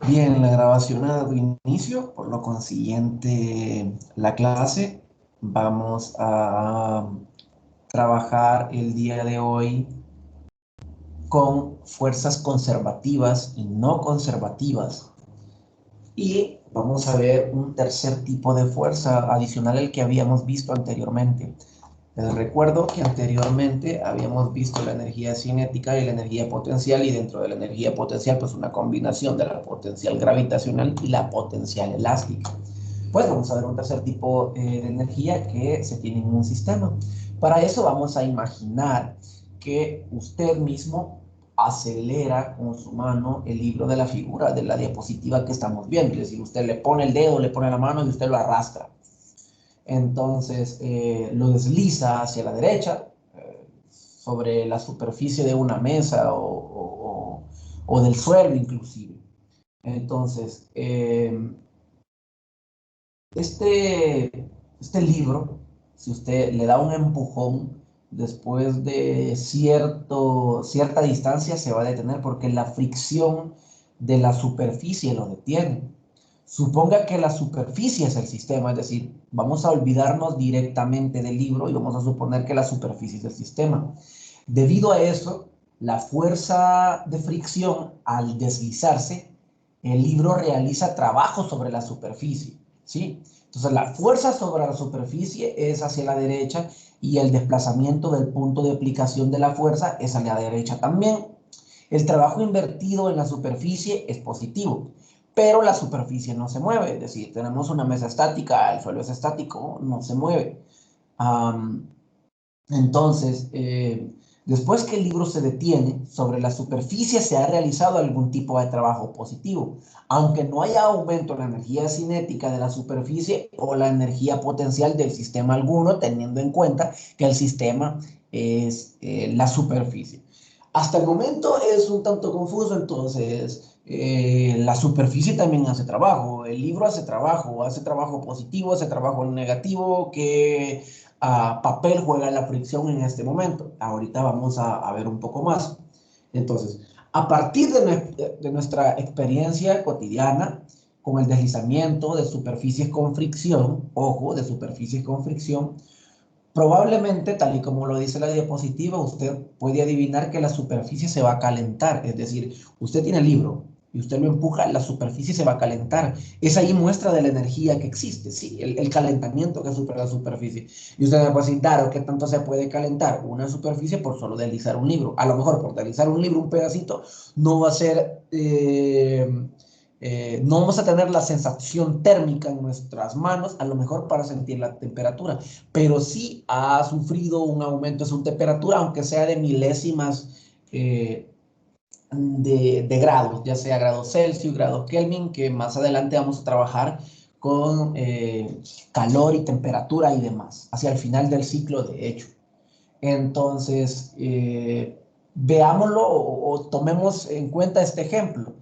Bien, la grabación ha dado inicio, por lo consiguiente, la clase. Vamos a trabajar el día de hoy con fuerzas conservativas y no conservativas. Y vamos a ver un tercer tipo de fuerza adicional al que habíamos visto anteriormente. Les recuerdo que anteriormente habíamos visto la energía cinética y la energía potencial, y dentro de la energía potencial, pues una combinación de la potencial gravitacional y la potencial elástica. Pues vamos a ver un tercer tipo de energía que se tiene en un sistema. Para eso vamos a imaginar que usted mismo acelera con su mano el libro de la figura de la diapositiva que estamos viendo. Es decir, usted le pone el dedo, le pone la mano y usted lo arrastra. Entonces lo desliza hacia la derecha, sobre la superficie de una mesa o del suelo inclusive. Entonces, este libro, si usted le da un empujón, después de cierta distancia se va a detener porque la fricción de la superficie lo detiene. Suponga que la superficie es el sistema, es decir, vamos a olvidarnos directamente del libro y vamos a suponer que la superficie es el sistema. Debido a eso, la fuerza de fricción al deslizarse, el libro realiza trabajo sobre la superficie, ¿sí? Entonces la fuerza sobre la superficie es hacia la derecha y el desplazamiento del punto de aplicación de la fuerza es hacia la derecha también. El trabajo invertido en la superficie es positivo, pero la superficie no se mueve, es decir, tenemos una mesa estática, el suelo es estático, no se mueve. Um, entonces, después que el libro se detiene, sobre la superficie se ha realizado algún tipo de trabajo positivo, aunque no haya aumento en la energía cinética de la superficie o la energía potencial del sistema alguno, teniendo en cuenta que el sistema es la superficie. Hasta el momento es un tanto confuso, entonces la superficie también hace trabajo, el libro hace trabajo positivo, hace trabajo negativo, que papel juega la fricción en este momento. Ahorita vamos a ver un poco más. Entonces, a partir de nuestra experiencia cotidiana con el deslizamiento de superficies con fricción, ojo, de superficies con fricción, probablemente, tal y como lo dice la diapositiva, usted puede adivinar que la superficie se va a calentar. Es decir, usted tiene el libro y usted lo empuja, la superficie se va a calentar. Es ahí muestra de la energía que existe, ¿sí? El calentamiento que sufre la superficie. Y usted me puede decir, claro, ¿qué tanto se puede calentar una superficie por solo deslizar un libro? A lo mejor por deslizar un libro, un pedacito, no va a ser... no vamos a tener la sensación térmica en nuestras manos, a lo mejor para sentir la temperatura, pero sí ha sufrido un aumento de su temperatura, aunque sea de milésimas de grados, ya sea grados Celsius, grados Kelvin, que más adelante vamos a trabajar con calor y temperatura y demás, hacia el final del ciclo, de hecho. Entonces, veámoslo o tomemos en cuenta este ejemplo.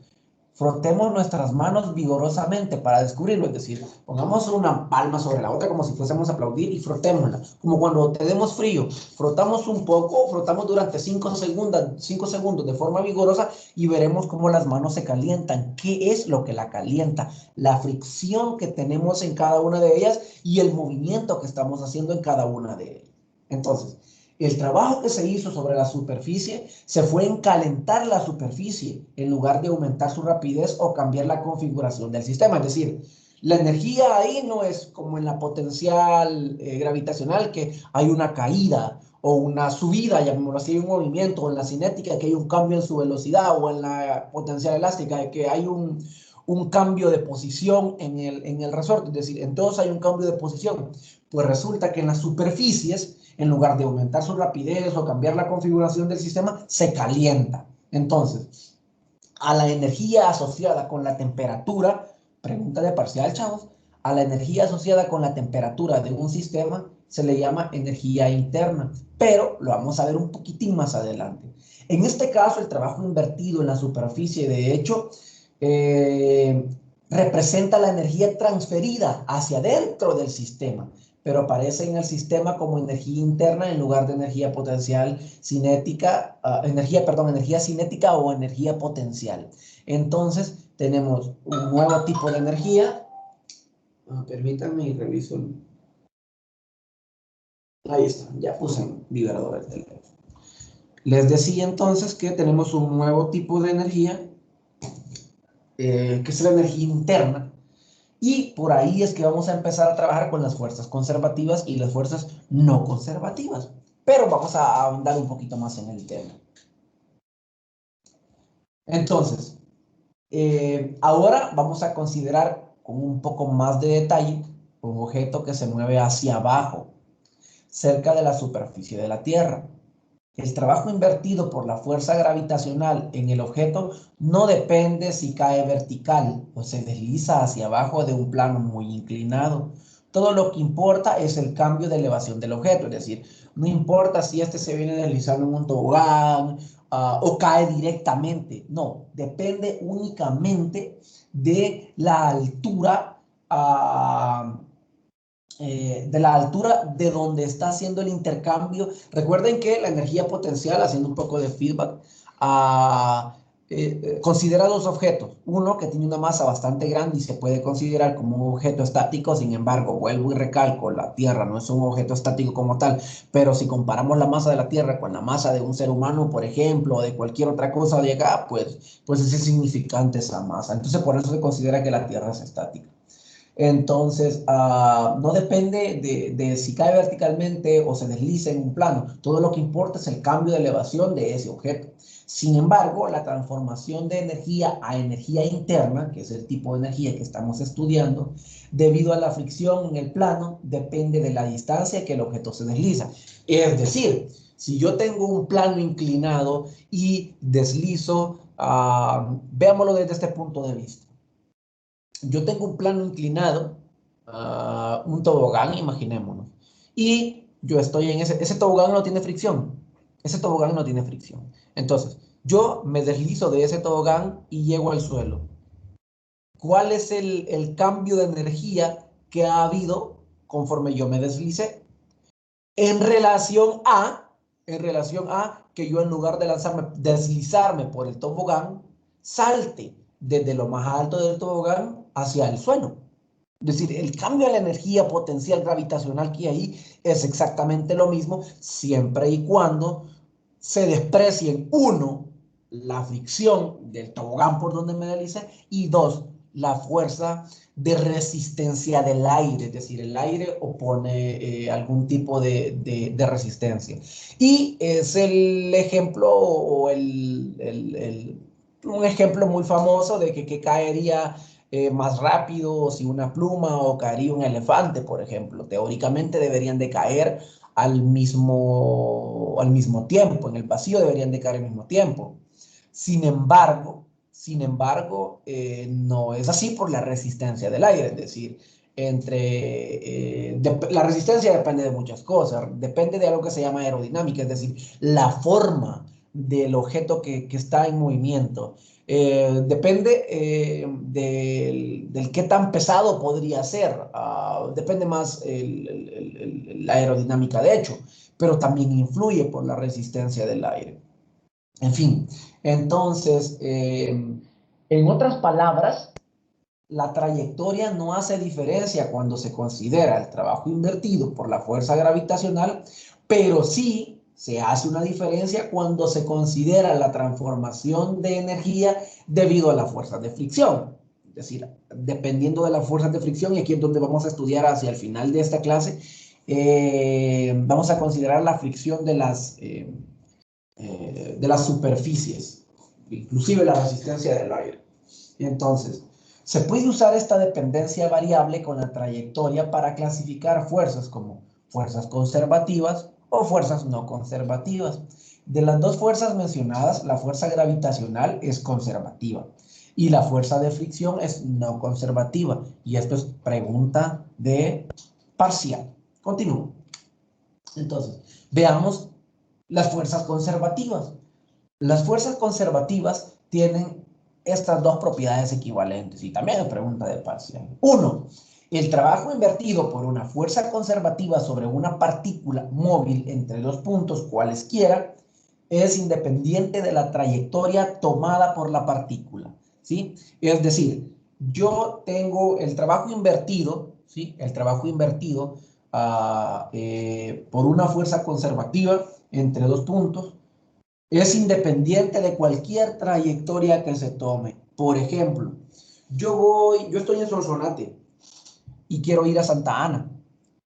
Frotemos nuestras manos vigorosamente para descubrirlo, es decir, pongamos una palma sobre la otra como si fuésemos a aplaudir y frotémosla, como cuando tenemos frío, frotamos un poco, frotamos durante 5 segundos de forma vigorosa y veremos cómo las manos se calientan. ¿Qué es lo que la calienta? La fricción que tenemos en cada una de ellas y el movimiento que estamos haciendo en cada una de ellas. Entonces, el trabajo que se hizo sobre la superficie se fue en calentar la superficie en lugar de aumentar su rapidez o cambiar la configuración del sistema. Es decir, la energía ahí no es como en la potencial gravitacional, que hay una caída o una subida, llamémoslo así, un movimiento, o en la cinética, que hay un cambio en su velocidad, o en la potencial elástica, que hay un cambio de posición en el resorte. Es decir, en todos hay un cambio de posición. Pues resulta que en las superficies, en lugar de aumentar su rapidez o cambiar la configuración del sistema, se calienta. Entonces, a la energía asociada con la temperatura, pregunta de parcial, chavos, a la energía asociada con la temperatura de un sistema se le llama energía interna, pero lo vamos a ver un poquitín más adelante. En este caso, el trabajo invertido en la superficie, de hecho, representa la energía transferida hacia dentro del sistema, pero aparece en el sistema como energía interna en lugar de energía potencial cinética, energía cinética o energía potencial. Entonces, tenemos un nuevo tipo de energía. Permítanme y reviso. Ahí está, ya puse en vibrador el teléfono. Les decía entonces que tenemos un nuevo tipo de energía, que es la energía interna, y por ahí es que vamos a empezar a trabajar con las fuerzas conservativas y las fuerzas no conservativas. Pero vamos a ahondar un poquito más en el tema. Entonces, ahora vamos a considerar con un poco más de detalle un objeto que se mueve hacia abajo, cerca de la superficie de la Tierra. El trabajo invertido por la fuerza gravitacional en el objeto no depende si cae vertical o se desliza hacia abajo de un plano muy inclinado. Todo lo que importa es el cambio de elevación del objeto, es decir, no importa si este se viene deslizando en un tobogán o cae directamente, no, depende únicamente de la altura de donde está haciendo el intercambio. Recuerden que la energía potencial, haciendo un poco de feedback, considera dos objetos. Uno que tiene una masa bastante grande y se puede considerar como un objeto estático. Sin embargo, vuelvo y recalco, la Tierra no es un objeto estático como tal, pero si comparamos la masa de la Tierra con la masa de un ser humano, por ejemplo, o de cualquier otra cosa de acá, pues es insignificante esa masa. Entonces, por eso se considera que la Tierra es estática. Entonces, no depende de si cae verticalmente o se desliza en un plano. Todo lo que importa es el cambio de elevación de ese objeto. Sin embargo, la transformación de energía a energía interna, que es el tipo de energía que estamos estudiando, debido a la fricción en el plano, depende de la distancia que el objeto se desliza. Es decir, si yo tengo un plano inclinado y deslizo, veámoslo desde este punto de vista. Yo tengo un plano inclinado, un tobogán, imaginémonos, y yo estoy en ese tobogán no tiene fricción, ese tobogán no tiene fricción. Entonces, yo me deslizo de ese tobogán y llego al suelo. ¿Cuál es el cambio de energía que ha habido conforme yo me deslicé? En relación a, que yo en lugar de deslizarme por el tobogán, salte desde lo más alto del tobogán hacia el suelo. Es decir, el cambio de la energía potencial gravitacional que hay ahí es exactamente lo mismo, siempre y cuando se desprecien, uno, la fricción del tobogán por donde me deslice, y dos, la fuerza de resistencia del aire, es decir, el aire opone algún tipo de resistencia. Y es el ejemplo o un ejemplo muy famoso de que caería más rápido si una pluma o caería un elefante, por ejemplo. Teóricamente deberían de caer al mismo tiempo, en el vacío deberían de caer al mismo tiempo. Sin embargo, no es así por la resistencia del aire, es decir, la resistencia depende de muchas cosas, depende de algo que se llama aerodinámica, es decir, la forma del objeto que está en movimiento. Depende del qué tan pesado podría ser, depende más la aerodinámica de hecho, pero también influye por la resistencia del aire. En fin, entonces, en otras palabras, la trayectoria no hace diferencia cuando se considera el trabajo invertido por la fuerza gravitacional, pero sí se hace una diferencia cuando se considera la transformación de energía debido a la fuerza de fricción. Es decir, dependiendo de las fuerzas de fricción, y aquí es donde vamos a estudiar hacia el final de esta clase, vamos a considerar la fricción de las superficies, inclusive la resistencia del aire. Entonces, se puede usar esta dependencia variable con la trayectoria para clasificar fuerzas como fuerzas conservativas o fuerzas no conservativas. De las dos fuerzas mencionadas, la fuerza gravitacional es conservativa y la fuerza de fricción es no conservativa. Y esto es pregunta de parcial. Continúo. Entonces, veamos las fuerzas conservativas. Las fuerzas conservativas tienen estas dos propiedades equivalentes y también es pregunta de parcial. Uno, El trabajo invertido por una fuerza conservativa sobre una partícula móvil entre dos puntos cualesquiera es independiente de la trayectoria tomada por la partícula, ¿sí? Es decir, yo tengo el trabajo invertido, ¿sí? El trabajo invertido por una fuerza conservativa entre dos puntos es independiente de cualquier trayectoria que se tome. Por ejemplo, yo estoy en Sonsonate y quiero ir a Santa Ana.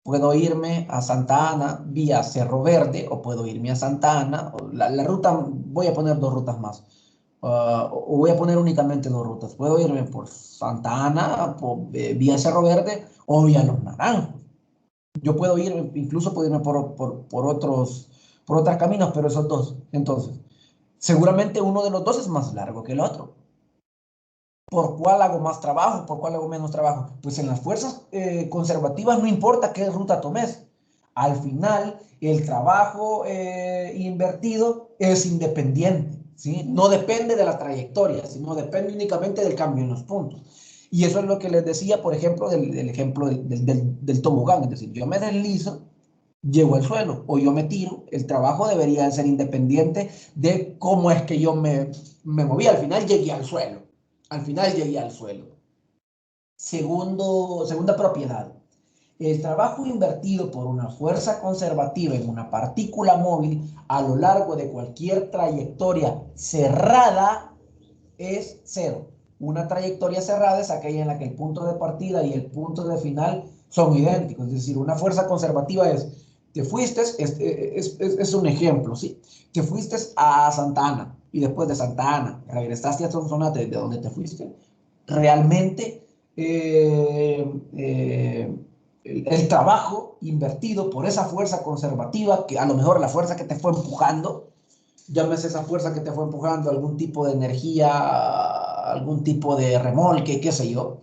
Puedo irme a Santa Ana vía Cerro Verde o puedo irme a Santa Ana. La ruta, voy a poner dos rutas más. O voy a poner únicamente dos rutas. Puedo irme por Santa Ana, vía Cerro Verde o vía Los Naranjos. Yo puedo ir, incluso puedo irme por otros caminos, pero esos dos. Entonces, seguramente uno de los dos es más largo que el otro. ¿Por cuál hago más trabajo? ¿Por cuál hago menos trabajo? Pues en las fuerzas conservativas no importa qué ruta tomes. Al final, el trabajo invertido es independiente, ¿sí? No depende de la trayectoria, sino depende únicamente del cambio en los puntos. Y eso es lo que les decía, por ejemplo, del ejemplo del tobogán. Es decir, yo me deslizo, llego al suelo, o yo me tiro, el trabajo debería ser independiente de cómo es que yo me moví. Al final llegué al suelo. Al final llegué al suelo. Segunda propiedad. El trabajo invertido por una fuerza conservativa en una partícula móvil a lo largo de cualquier trayectoria cerrada es cero. Una trayectoria cerrada es aquella en la que el punto de partida y el punto de final son idénticos. Es decir, una fuerza conservativa te fuiste, es un ejemplo, ¿sí? Te fuiste a Santa Ana y después de Santa Ana regresaste a Sonsonate, de donde te fuiste. Realmente el trabajo invertido por esa fuerza conservativa, que a lo mejor la fuerza que te fue empujando, llámese esa fuerza que te fue empujando, algún tipo de energía, algún tipo de remolque, qué sé yo.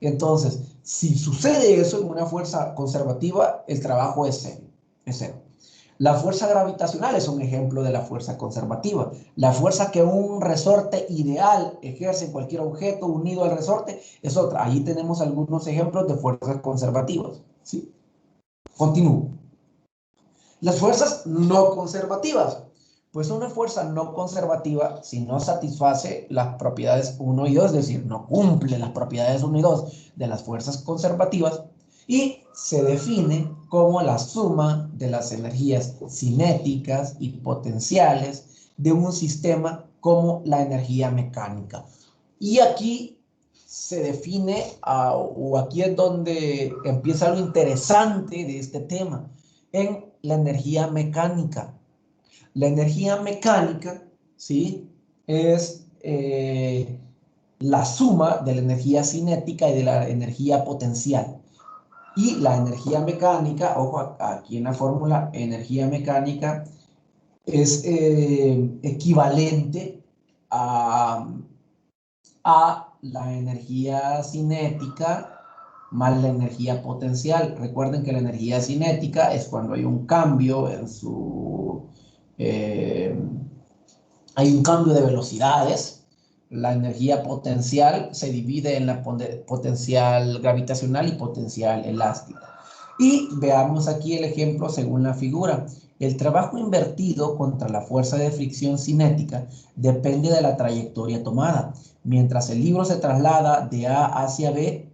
Entonces, si sucede eso en una fuerza conservativa, el trabajo es cero. Es cero. La fuerza gravitacional es un ejemplo de la fuerza conservativa. La fuerza que un resorte ideal ejerce en cualquier objeto unido al resorte es otra. Ahí tenemos algunos ejemplos de fuerzas conservativas. ¿Sí? Continúo. Las fuerzas no conservativas. Pues una fuerza no conservativa, si no satisface las propiedades 1 y 2, es decir, no cumple las propiedades 1 y 2 de las fuerzas conservativas, y se define como la suma de las energías cinéticas y potenciales de un sistema como la energía mecánica. Y aquí se define, o aquí es donde empieza lo interesante de este tema, en la energía mecánica. La energía mecánica, ¿sí? Es la suma de la energía cinética y de la energía potencial. Y la energía mecánica, ojo, aquí en la fórmula, energía mecánica es equivalente a la energía cinética más la energía potencial. Recuerden que la energía cinética es cuando hay un cambio en hay un cambio de velocidades. La energía potencial se divide en la potencial gravitacional y potencial elástica. Y veamos aquí el ejemplo según la figura. El trabajo invertido contra la fuerza de fricción cinética depende de la trayectoria tomada. Mientras el libro se traslada de A hacia B,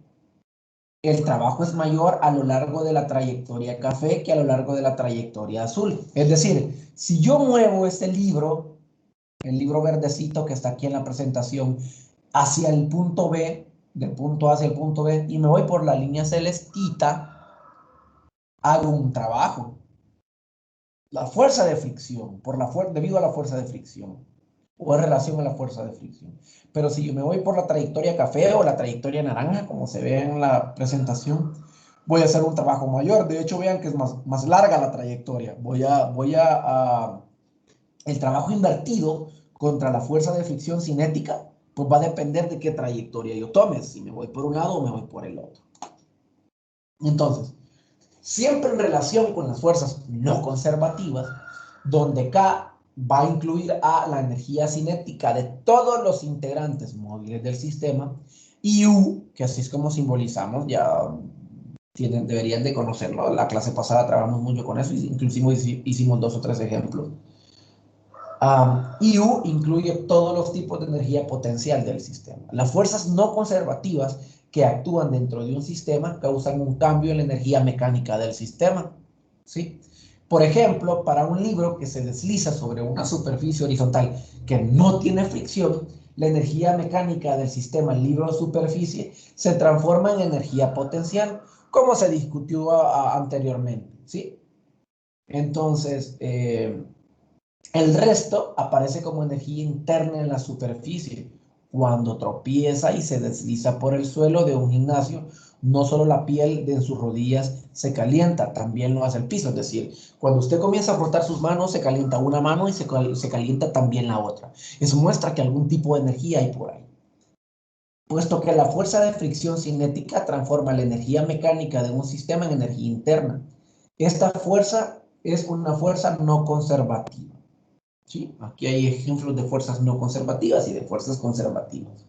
el trabajo es mayor a lo largo de la trayectoria café que a lo largo de la trayectoria azul. Es decir, si yo muevo este libro, el libro verdecito que está aquí en la presentación, hacia el punto B, del punto A hacia el punto B, y me voy por la línea celestita, hago un trabajo. La fuerza de fricción, debido a la fuerza de fricción, o en relación a la fuerza de fricción. Pero si yo me voy por la trayectoria café o la trayectoria naranja, como se ve en la presentación, voy a hacer un trabajo mayor. De hecho, vean que es más larga la trayectoria. El trabajo invertido contra la fuerza de fricción cinética, pues va a depender de qué trayectoria yo tome, si me voy por un lado o me voy por el otro. Entonces, siempre en relación con las fuerzas no conservativas, donde K va a incluir a la energía cinética de todos los integrantes móviles del sistema y U, que así es como simbolizamos, ya deberían de conocerlo. La clase pasada trabajamos mucho con eso, inclusive hicimos 2 o 3 ejemplos. U incluye todos los tipos de energía potencial del sistema. Las fuerzas no conservativas que actúan dentro de un sistema causan un cambio en la energía mecánica del sistema, ¿sí? Por ejemplo, para un libro que se desliza sobre una superficie horizontal que no tiene fricción, la energía mecánica del sistema libro-superficie se transforma en energía potencial, como se discutió anteriormente, ¿sí? Entonces, el resto aparece como energía interna en la superficie. Cuando tropieza y se desliza por el suelo de un gimnasio, no solo la piel de sus rodillas se calienta, también lo hace el piso. Es decir, cuando usted comienza a frotar sus manos, se calienta una mano y se calienta también la otra. Eso muestra que algún tipo de energía hay por ahí. Puesto que la fuerza de fricción cinética transforma la energía mecánica de un sistema en energía interna. Esta fuerza es una fuerza no conservativa. ¿Sí? Aquí hay ejemplos de fuerzas no conservativas y de fuerzas conservativas.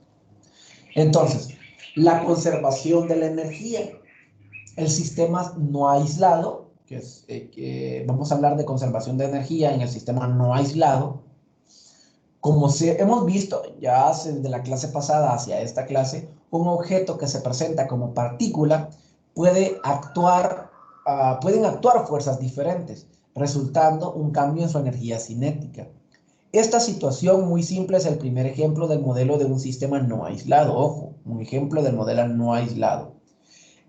Entonces, la conservación de la energía. El sistema no aislado, que vamos a hablar de conservación de energía en el sistema no aislado. Como hemos visto ya desde la clase pasada hacia esta clase, un objeto que se presenta como partícula pueden actuar fuerzas diferentes, resultando un cambio en su energía cinética. Esta situación muy simple es el primer ejemplo del modelo de un sistema no aislado. Ojo, un ejemplo del modelo no aislado.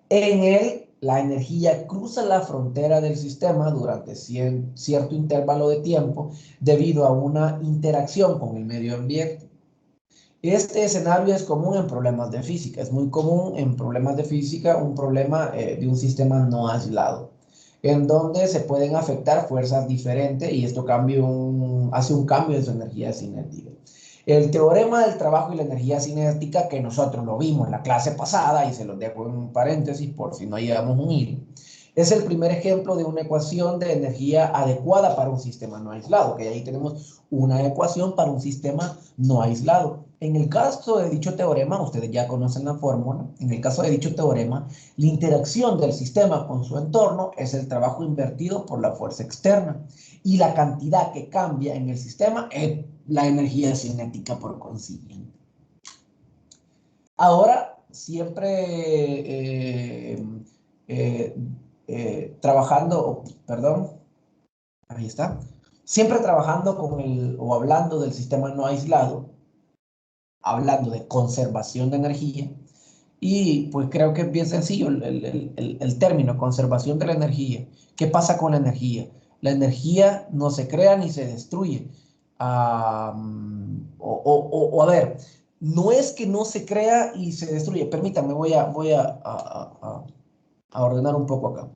En él, la energía cruza la frontera del sistema durante cierto intervalo de tiempo debido a una interacción con el medio ambiente. Este escenario es común en problemas de física. Es muy común en problemas de física un problema de un sistema no aislado, en donde se pueden afectar fuerzas diferentes y esto hace un cambio en su energía cinética. El teorema del trabajo y la energía cinética, que nosotros lo vimos en la clase pasada, y se los dejo en paréntesis por si no llevamos un hilo, es el primer ejemplo de una ecuación de energía adecuada para un sistema no aislado, que ahí tenemos una ecuación para un sistema no aislado. En el caso de dicho teorema, ustedes ya conocen la fórmula, en el caso de dicho teorema, la interacción del sistema con su entorno es el trabajo invertido por la fuerza externa y la cantidad que cambia en el sistema es la energía cinética por consiguiente. Ahora, siempre trabajando, perdón, ahí está, siempre trabajando o hablando del sistema no aislado, hablando de conservación de energía, y pues creo que es bien sencillo el término, conservación de la energía. ¿Qué pasa con la energía? La energía no se crea ni se destruye. A ver, no es que no se crea y se destruye. Permítanme, voy a ordenar un poco acá.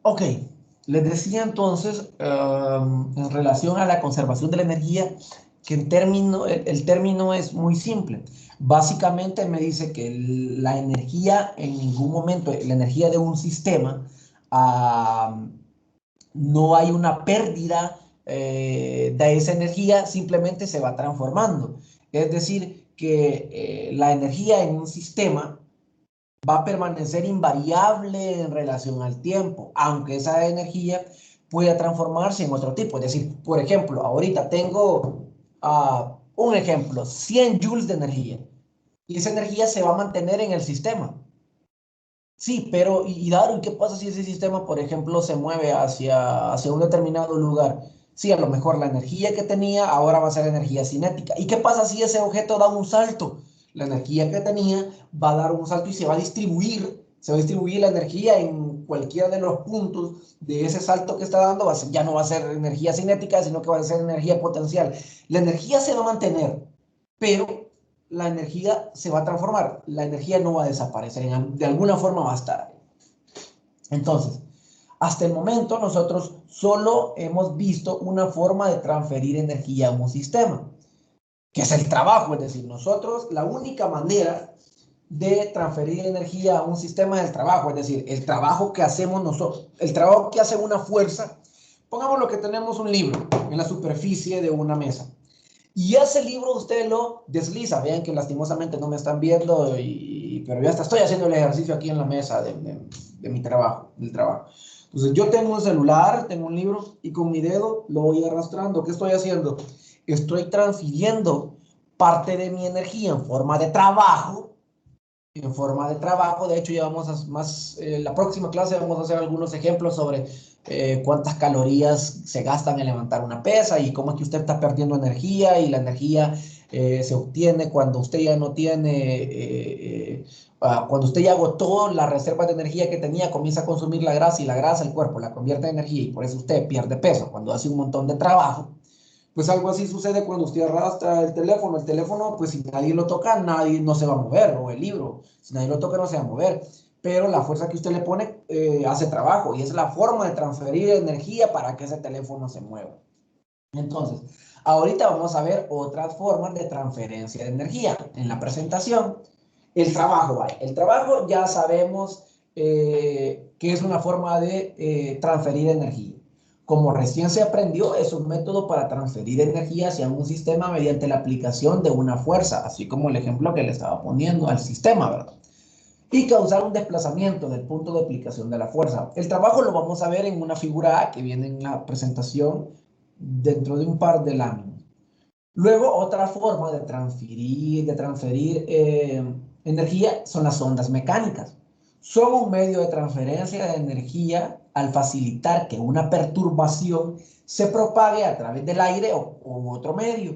Ok, les decía entonces, en relación a la conservación de la energía, que el término es muy simple. Básicamente me dice que la energía en ningún momento, la energía de un sistema, no hay una pérdida de esa energía, simplemente se va transformando. Es decir, que la energía en un sistema va a permanecer invariable en relación al tiempo, aunque esa energía pueda transformarse en otro tipo. Es decir, por ejemplo, ahorita tengo un ejemplo, 100 joules de energía, y esa energía se va a mantener en el sistema. Sí, pero, Daru, ¿y qué pasa si ese sistema, por ejemplo, se mueve hacia un determinado lugar? Sí, a lo mejor la energía que tenía ahora va a ser energía cinética. ¿Y qué pasa si ese objeto da un salto? La energía que tenía va a dar un salto y se va a distribuir la energía en cualquiera de los puntos de ese salto que está dando, ya no va a ser energía cinética, sino que va a ser energía potencial. La energía se va a mantener, pero la energía se va a transformar. La energía no va a desaparecer, de alguna forma va a estar ahí. Entonces, hasta el momento nosotros solo hemos visto una forma de transferir energía a un sistema, que es el trabajo. Es decir, nosotros la única manera de transferir energía a un sistema es el trabajo. Es decir, el trabajo que hacemos nosotros, el trabajo que hace una fuerza. Pongamos lo que tenemos un libro en la superficie de una mesa. Y ese libro usted lo desliza. Vean que lastimosamente no me están viendo, pero ya hasta estoy haciendo el ejercicio aquí en la mesa de mi trabajo, del trabajo. Entonces yo tengo un celular, tengo un libro y con mi dedo lo voy arrastrando. ¿Qué estoy haciendo? Estoy transfiriendo parte de mi energía en forma de trabajo. De hecho, ya vamos a la próxima clase vamos a hacer algunos ejemplos sobre cuántas calorías se gastan en levantar una pesa y cómo es que usted está perdiendo energía, y la energía se obtiene cuando usted ya no tiene, cuando usted ya agotó las reservas de energía que tenía, comienza a consumir la grasa, y la grasa el cuerpo la convierte en energía, y por eso usted pierde peso cuando hace un montón de trabajo. Pues algo así sucede cuando usted arrastra el teléfono. El teléfono, pues si nadie lo toca, nadie no se va a mover, o el libro, si nadie lo toca, no se va a mover. Pero la fuerza que usted le pone hace trabajo, y es la forma de transferir energía para que ese teléfono se mueva. Entonces, ahorita vamos a ver otras formas de transferencia de energía. En la presentación, el trabajo, ¿vale? El trabajo ya sabemos que es una forma de transferir energía. Como recién se aprendió, es un método para transferir energía hacia un sistema mediante la aplicación de una fuerza, así como el ejemplo que le estaba poniendo al sistema, ¿verdad? Y causar un desplazamiento del punto de aplicación de la fuerza. El trabajo lo vamos a ver en una figura A que viene en la presentación dentro de un par de láminas. Luego, otra forma de transferir energía son las ondas mecánicas. Son un medio de transferencia de energía al facilitar que una perturbación se propague a través del aire u otro medio.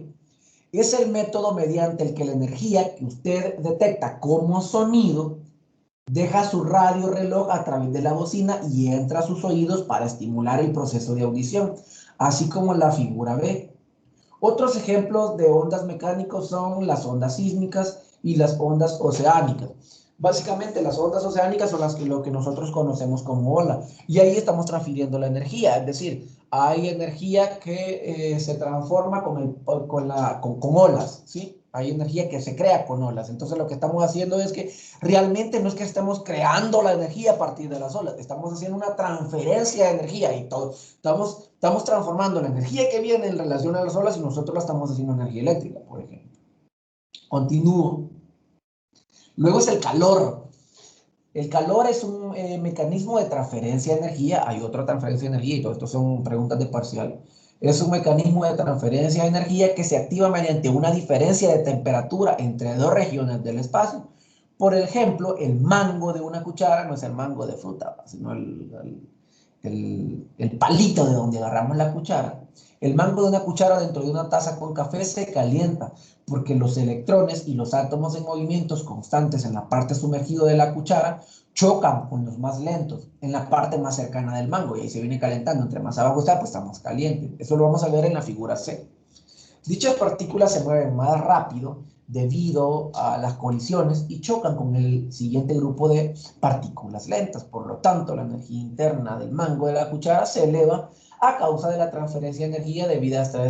Es el método mediante el que la energía que usted detecta como sonido deja su radio reloj a través de la bocina y entra a sus oídos para estimular el proceso de audición, así como la figura B. Otros ejemplos de ondas mecánicas son las ondas sísmicas y las ondas oceánicas. Básicamente las ondas oceánicas son lo que nosotros conocemos como ola, y ahí estamos transfiriendo la energía. Es decir, hay energía que se transforma con olas, ¿sí? Hay energía que se crea con olas. Entonces lo que estamos haciendo es que realmente no es que estemos creando la energía a partir de las olas, estamos haciendo una transferencia de energía, y todo estamos transformando la energía que viene en relación a las olas, y nosotros la estamos haciendo energía eléctrica, por ejemplo. Continúo. Luego es el calor. El calor es un mecanismo de transferencia de energía. Hay otra transferencia de energía, y todo esto son preguntas de parcial. Es un mecanismo de transferencia de energía que se activa mediante una diferencia de temperatura entre dos regiones del espacio. Por ejemplo, el mango de una cuchara no es el mango de fruta, sino el palito de donde agarramos la cuchara. El mango de una cuchara dentro de una taza con café se calienta porque los electrones y los átomos en movimientos constantes en la parte sumergida de la cuchara chocan con los más lentos en la parte más cercana del mango, y ahí se viene calentando. Entre más abajo está, pues está más caliente. Eso lo vamos a ver en la figura C. Dichas partículas se mueven más rápido debido a las colisiones y chocan con el siguiente grupo de partículas lentas. Por lo tanto, la energía interna del mango de la cuchara se eleva a causa de la transferencia de energía debida a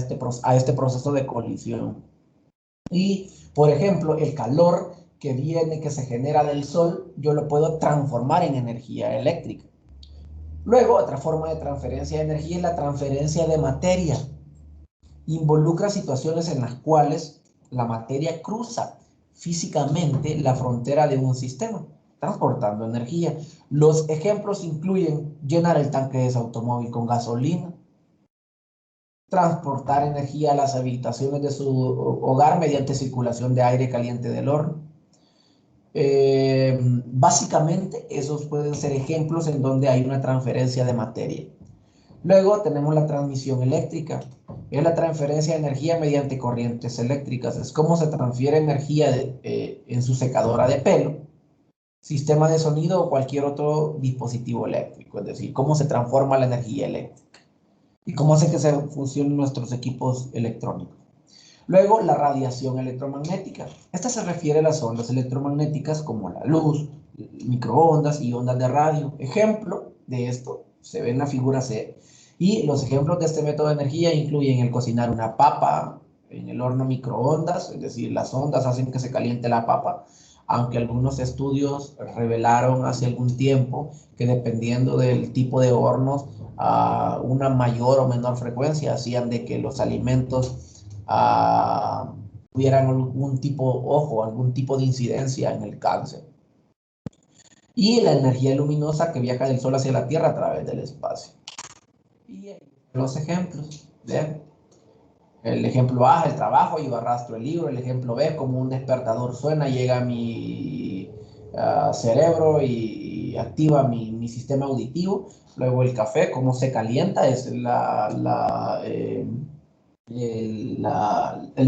este proceso de colisión. Y, por ejemplo, el calor que se genera del sol, yo lo puedo transformar en energía eléctrica. Luego, otra forma de transferencia de energía es la transferencia de materia. Involucra situaciones en las cuales la materia cruza físicamente la frontera de un sistema, transportando energía. Los ejemplos incluyen llenar el tanque de su automóvil con gasolina, transportar energía a las habitaciones de su hogar mediante circulación de aire caliente del horno. Básicamente, esos pueden ser ejemplos en donde hay una transferencia de materia. Luego tenemos la transmisión eléctrica. Es la transferencia de energía mediante corrientes eléctricas. Es como se transfiere energía en su secadora de pelo. sistema de sonido o cualquier otro dispositivo eléctrico, es decir, cómo se transforma la energía eléctrica y cómo hace que se funcionen nuestros equipos electrónicos. Luego, la radiación electromagnética. Esta se refiere a las ondas electromagnéticas como la luz, microondas y ondas de radio. Ejemplo de esto se ve en la figura C. Y los ejemplos de este método de energía incluyen el cocinar una papa en el horno microondas, es decir, las ondas hacen que se caliente la papa, aunque algunos estudios revelaron hace algún tiempo que dependiendo del tipo de hornos, a una mayor o menor frecuencia hacían de que los alimentos tuvieran algún tipo, ojo, algún tipo de incidencia en el cáncer. Y la energía luminosa que viaja del Sol hacia la Tierra a través del espacio. Y los ejemplos, ¿bien? El ejemplo A, el trabajo, yo arrastro el libro. El ejemplo B, como un despertador suena, llega a mi cerebro y activa mi sistema auditivo. Luego el café, cómo se calienta, es el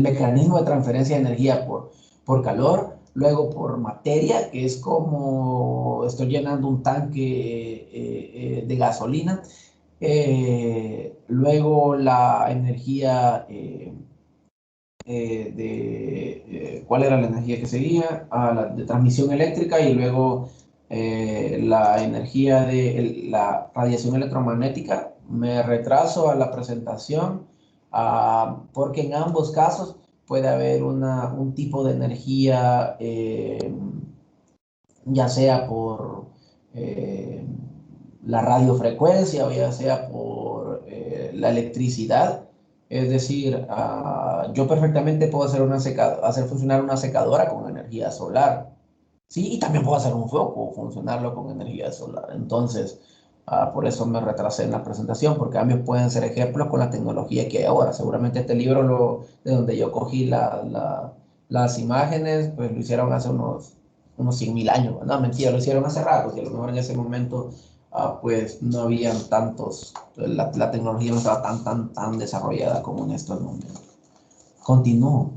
mecanismo de transferencia de energía por calor. Luego por materia, que es como estoy llenando un tanque de gasolina. Luego la energía ¿cuál era la energía que seguía? La de transmisión eléctrica y luego la energía de la radiación electromagnética. Me retraso a la presentación porque en ambos casos puede haber un tipo de energía, ya sea por la radiofrecuencia o ya sea por la electricidad. Es decir, yo perfectamente puedo hacer funcionar una secadora con energía solar. Sí, y también puedo hacer un foco, funcionarlo con energía solar. Entonces, por eso me retrasé en la presentación, porque cambios pueden ser ejemplos con la tecnología que hay ahora. Seguramente este libro, de donde yo cogí las imágenes, pues lo hicieron hace unos 100.000 años. No, mentira, lo hicieron hace rato, que a lo mejor en ese momento pues no habían tantos, la tecnología no estaba tan desarrollada como en estos momentos. Continúo.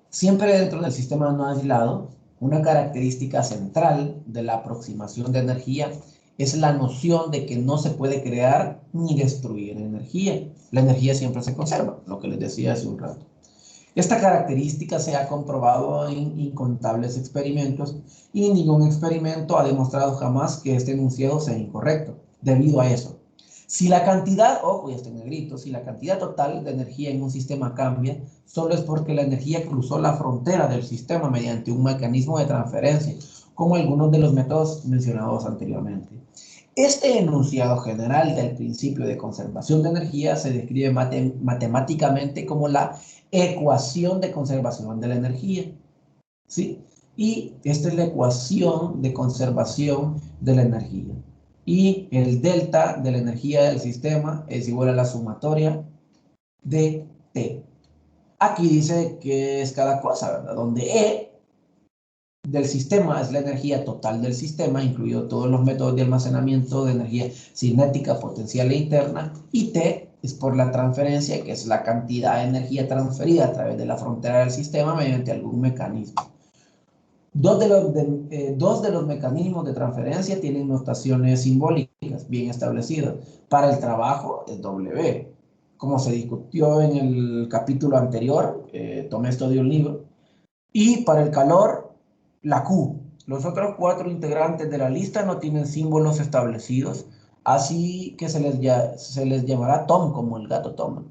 Siempre dentro del sistema no aislado, una característica central de la aproximación de energía es la noción de que no se puede crear ni destruir energía. La energía siempre se conserva, lo que les decía hace un rato. Esta característica se ha comprobado en incontables experimentos y ningún experimento ha demostrado jamás que este enunciado sea incorrecto. Debido a eso, si la cantidad, ojo, y este negrito, si la cantidad total de energía en un sistema cambia, solo es porque la energía cruzó la frontera del sistema mediante un mecanismo de transferencia, como algunos de los métodos mencionados anteriormente. Este enunciado general del principio de conservación de energía se describe matemáticamente como la ecuación de conservación de la energía, ¿sí? Y esta es la ecuación de conservación de la energía. Y el delta de la energía del sistema es igual a la sumatoria de T. Aquí dice que es cada cosa, ¿verdad? Donde E del sistema es la energía total del sistema, incluido todos los métodos de almacenamiento de energía cinética, potencial e interna, y T es por la transferencia, que es la cantidad de energía transferida a través de la frontera del sistema mediante algún mecanismo. Dos de los mecanismos de transferencia tienen notaciones simbólicas bien establecidas. Para el trabajo es W, como se discutió en el capítulo anterior, tomé esto de un libro, y para el calor, la Q. Los otros 4 integrantes de la lista no tienen símbolos establecidos, así que se les llamará Tom, como el gato Tom.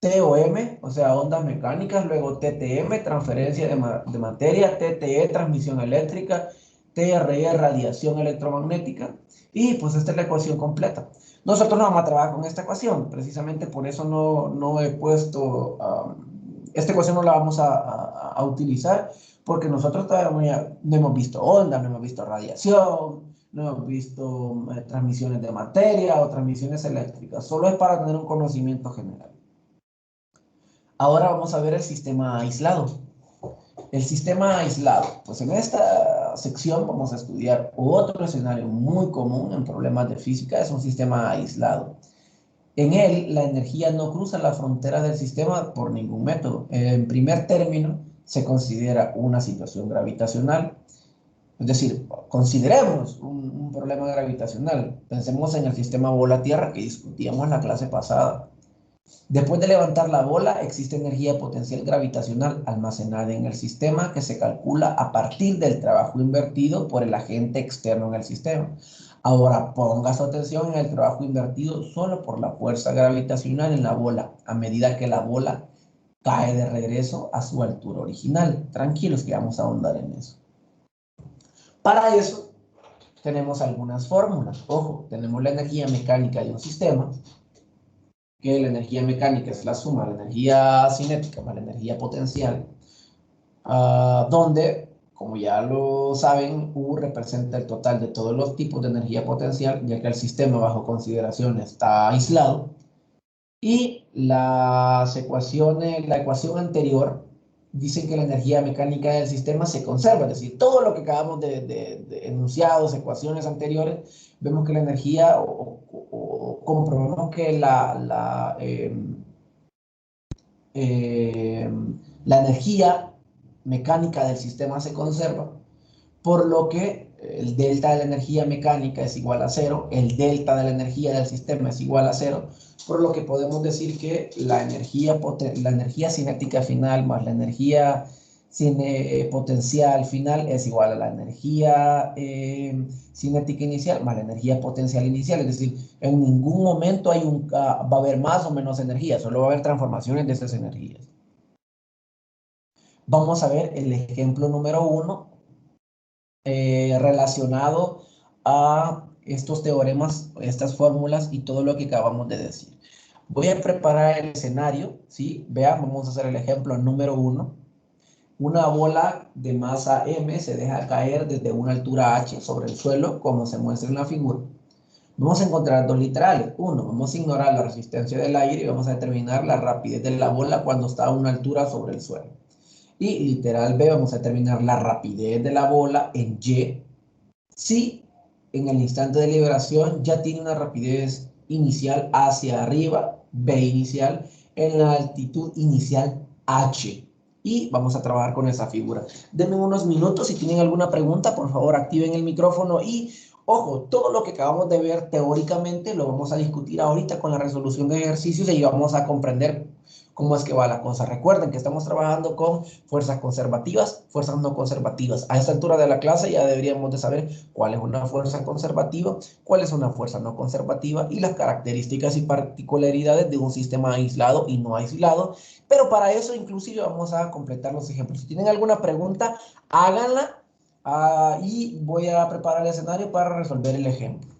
TOM, o sea, ondas mecánicas, luego TTM, transferencia de materia, TTE, transmisión eléctrica, TRE, radiación electromagnética, y pues esta es la ecuación completa. Nosotros no vamos a trabajar con esta ecuación, precisamente por eso no he puesto, esta ecuación no la vamos a utilizar, porque nosotros todavía no hemos visto ondas, no hemos visto radiación, no hemos visto transmisiones de materia o transmisiones eléctricas, solo es para tener un conocimiento general. Ahora vamos a ver el sistema aislado. El sistema aislado. Pues en esta sección vamos a estudiar otro escenario muy común en problemas de física. Es un sistema aislado. En él, la energía no cruza la frontera del sistema por ningún método. En primer término, se considera una situación gravitacional. Es decir, consideremos un problema gravitacional. Pensemos en el sistema bola-tierra que discutíamos en la clase pasada. Después de levantar la bola, existe energía potencial gravitacional almacenada en el sistema que se calcula a partir del trabajo invertido por el agente externo en el sistema. Ahora ponga su atención en el trabajo invertido solo por la fuerza gravitacional en la bola, a medida que la bola cae de regreso a su altura original. Tranquilos que vamos a ahondar en eso. Para eso tenemos algunas fórmulas. Ojo, tenemos la energía mecánica de un sistema, que la energía mecánica es la suma de la energía cinética más la energía potencial, donde, como ya lo saben, U representa el total de todos los tipos de energía potencial, ya que el sistema bajo consideración está aislado. Y las ecuaciones, la ecuación anterior dicen que la energía mecánica del sistema se conserva, es decir, todo lo que acabamos de enunciados, ecuaciones anteriores, vemos que la energía, o comprobamos que eh, la energía mecánica del sistema se conserva, por lo que el delta de la energía mecánica es igual a cero, el delta de la energía del sistema es igual a cero, por lo que podemos decir que la energía cinética final más la energía potencial final es igual a la energía cinética inicial más la energía potencial inicial, es decir, en ningún momento va a haber más o menos energía, solo va a haber transformaciones de esas energías. Vamos a ver el ejemplo número 1 relacionado a estos teoremas, estas fórmulas y todo lo que acabamos de decir. Voy a preparar el escenario, ¿sí? Vean, vamos a hacer el ejemplo número 1. Una bola de masa M se deja caer desde una altura h sobre el suelo, como se muestra en la figura. Vamos a encontrar dos literales. Uno, vamos a ignorar la resistencia del aire y vamos a determinar la rapidez de la bola cuando está a una altura sobre el suelo. Y literal B, vamos a determinar la rapidez de la bola en Y si en el instante de liberación ya tiene una rapidez inicial hacia arriba, B inicial, en la altitud inicial H. Y vamos a trabajar con esa figura. Denme unos minutos, si tienen alguna pregunta, por favor activen el micrófono y, ojo, todo lo que acabamos de ver teóricamente lo vamos a discutir ahorita con la resolución de ejercicios y vamos a comprender cómo es que va la cosa. Recuerden que estamos trabajando con fuerzas conservativas, fuerzas no conservativas. A esta altura de la clase ya deberíamos de saber cuál es una fuerza conservativa, cuál es una fuerza no conservativa y las características y particularidades de un sistema aislado y no aislado. Pero para eso inclusive vamos a completar los ejemplos. Si tienen alguna pregunta, háganla y voy a preparar el escenario para resolver el ejemplo.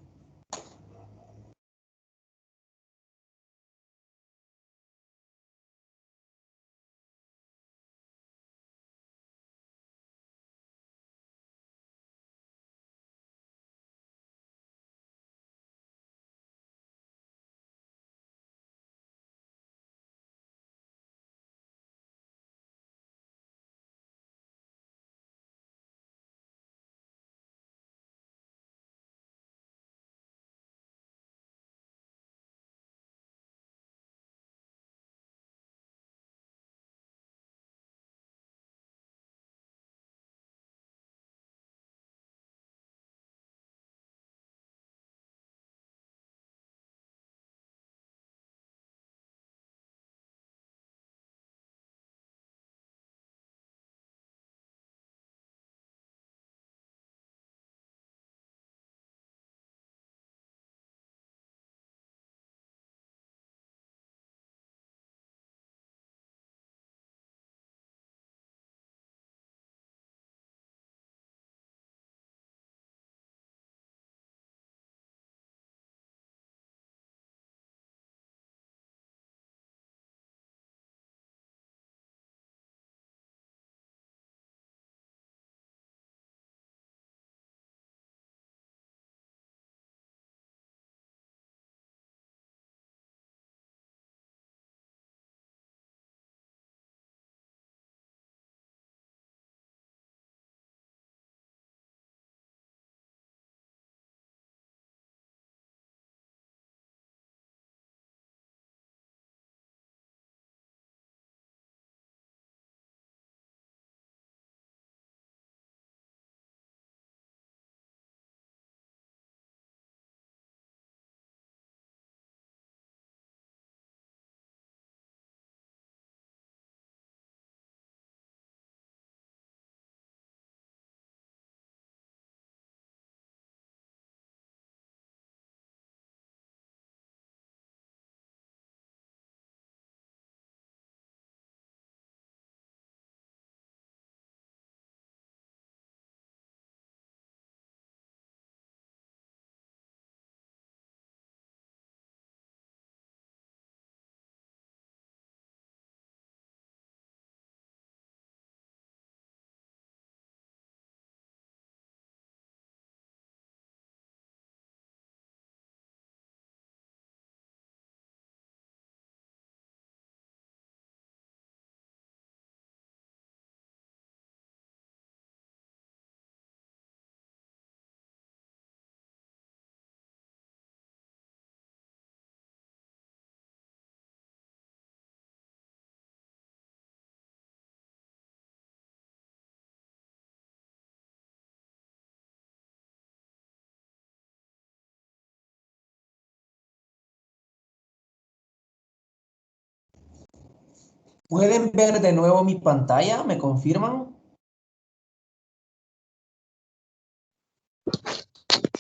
¿Pueden ver de nuevo mi pantalla? ¿Me confirman?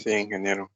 Sí, ingeniero.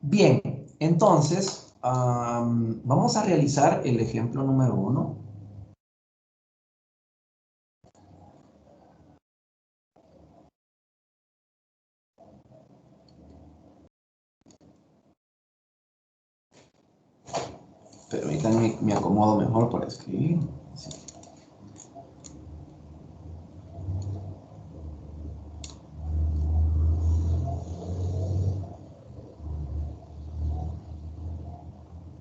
Bien, entonces vamos a realizar el ejemplo número 1. Permítanme, me acomodo mejor para escribir. Sí.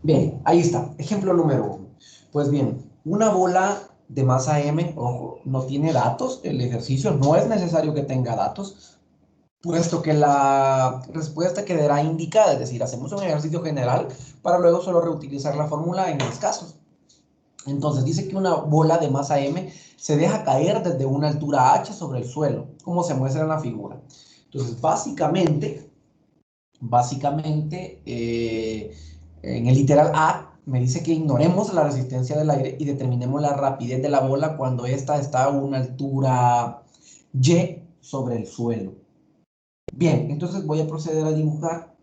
Bien, ahí está. Ejemplo número 1. Pues bien, una bola de masa M, ojo, no tiene datos. El ejercicio no es necesario que tenga datos, puesto que la respuesta quedará indicada. Es decir, hacemos un ejercicio general para luego solo reutilizar la fórmula en los casos. Entonces dice que una bola de masa M se deja caer desde una altura h sobre el suelo, como se muestra en la figura. Entonces, básicamente en el literal A me dice que ignoremos la resistencia del aire y determinemos la rapidez de la bola cuando ésta está a una altura y sobre el suelo. Bien, entonces voy a proceder a dibujar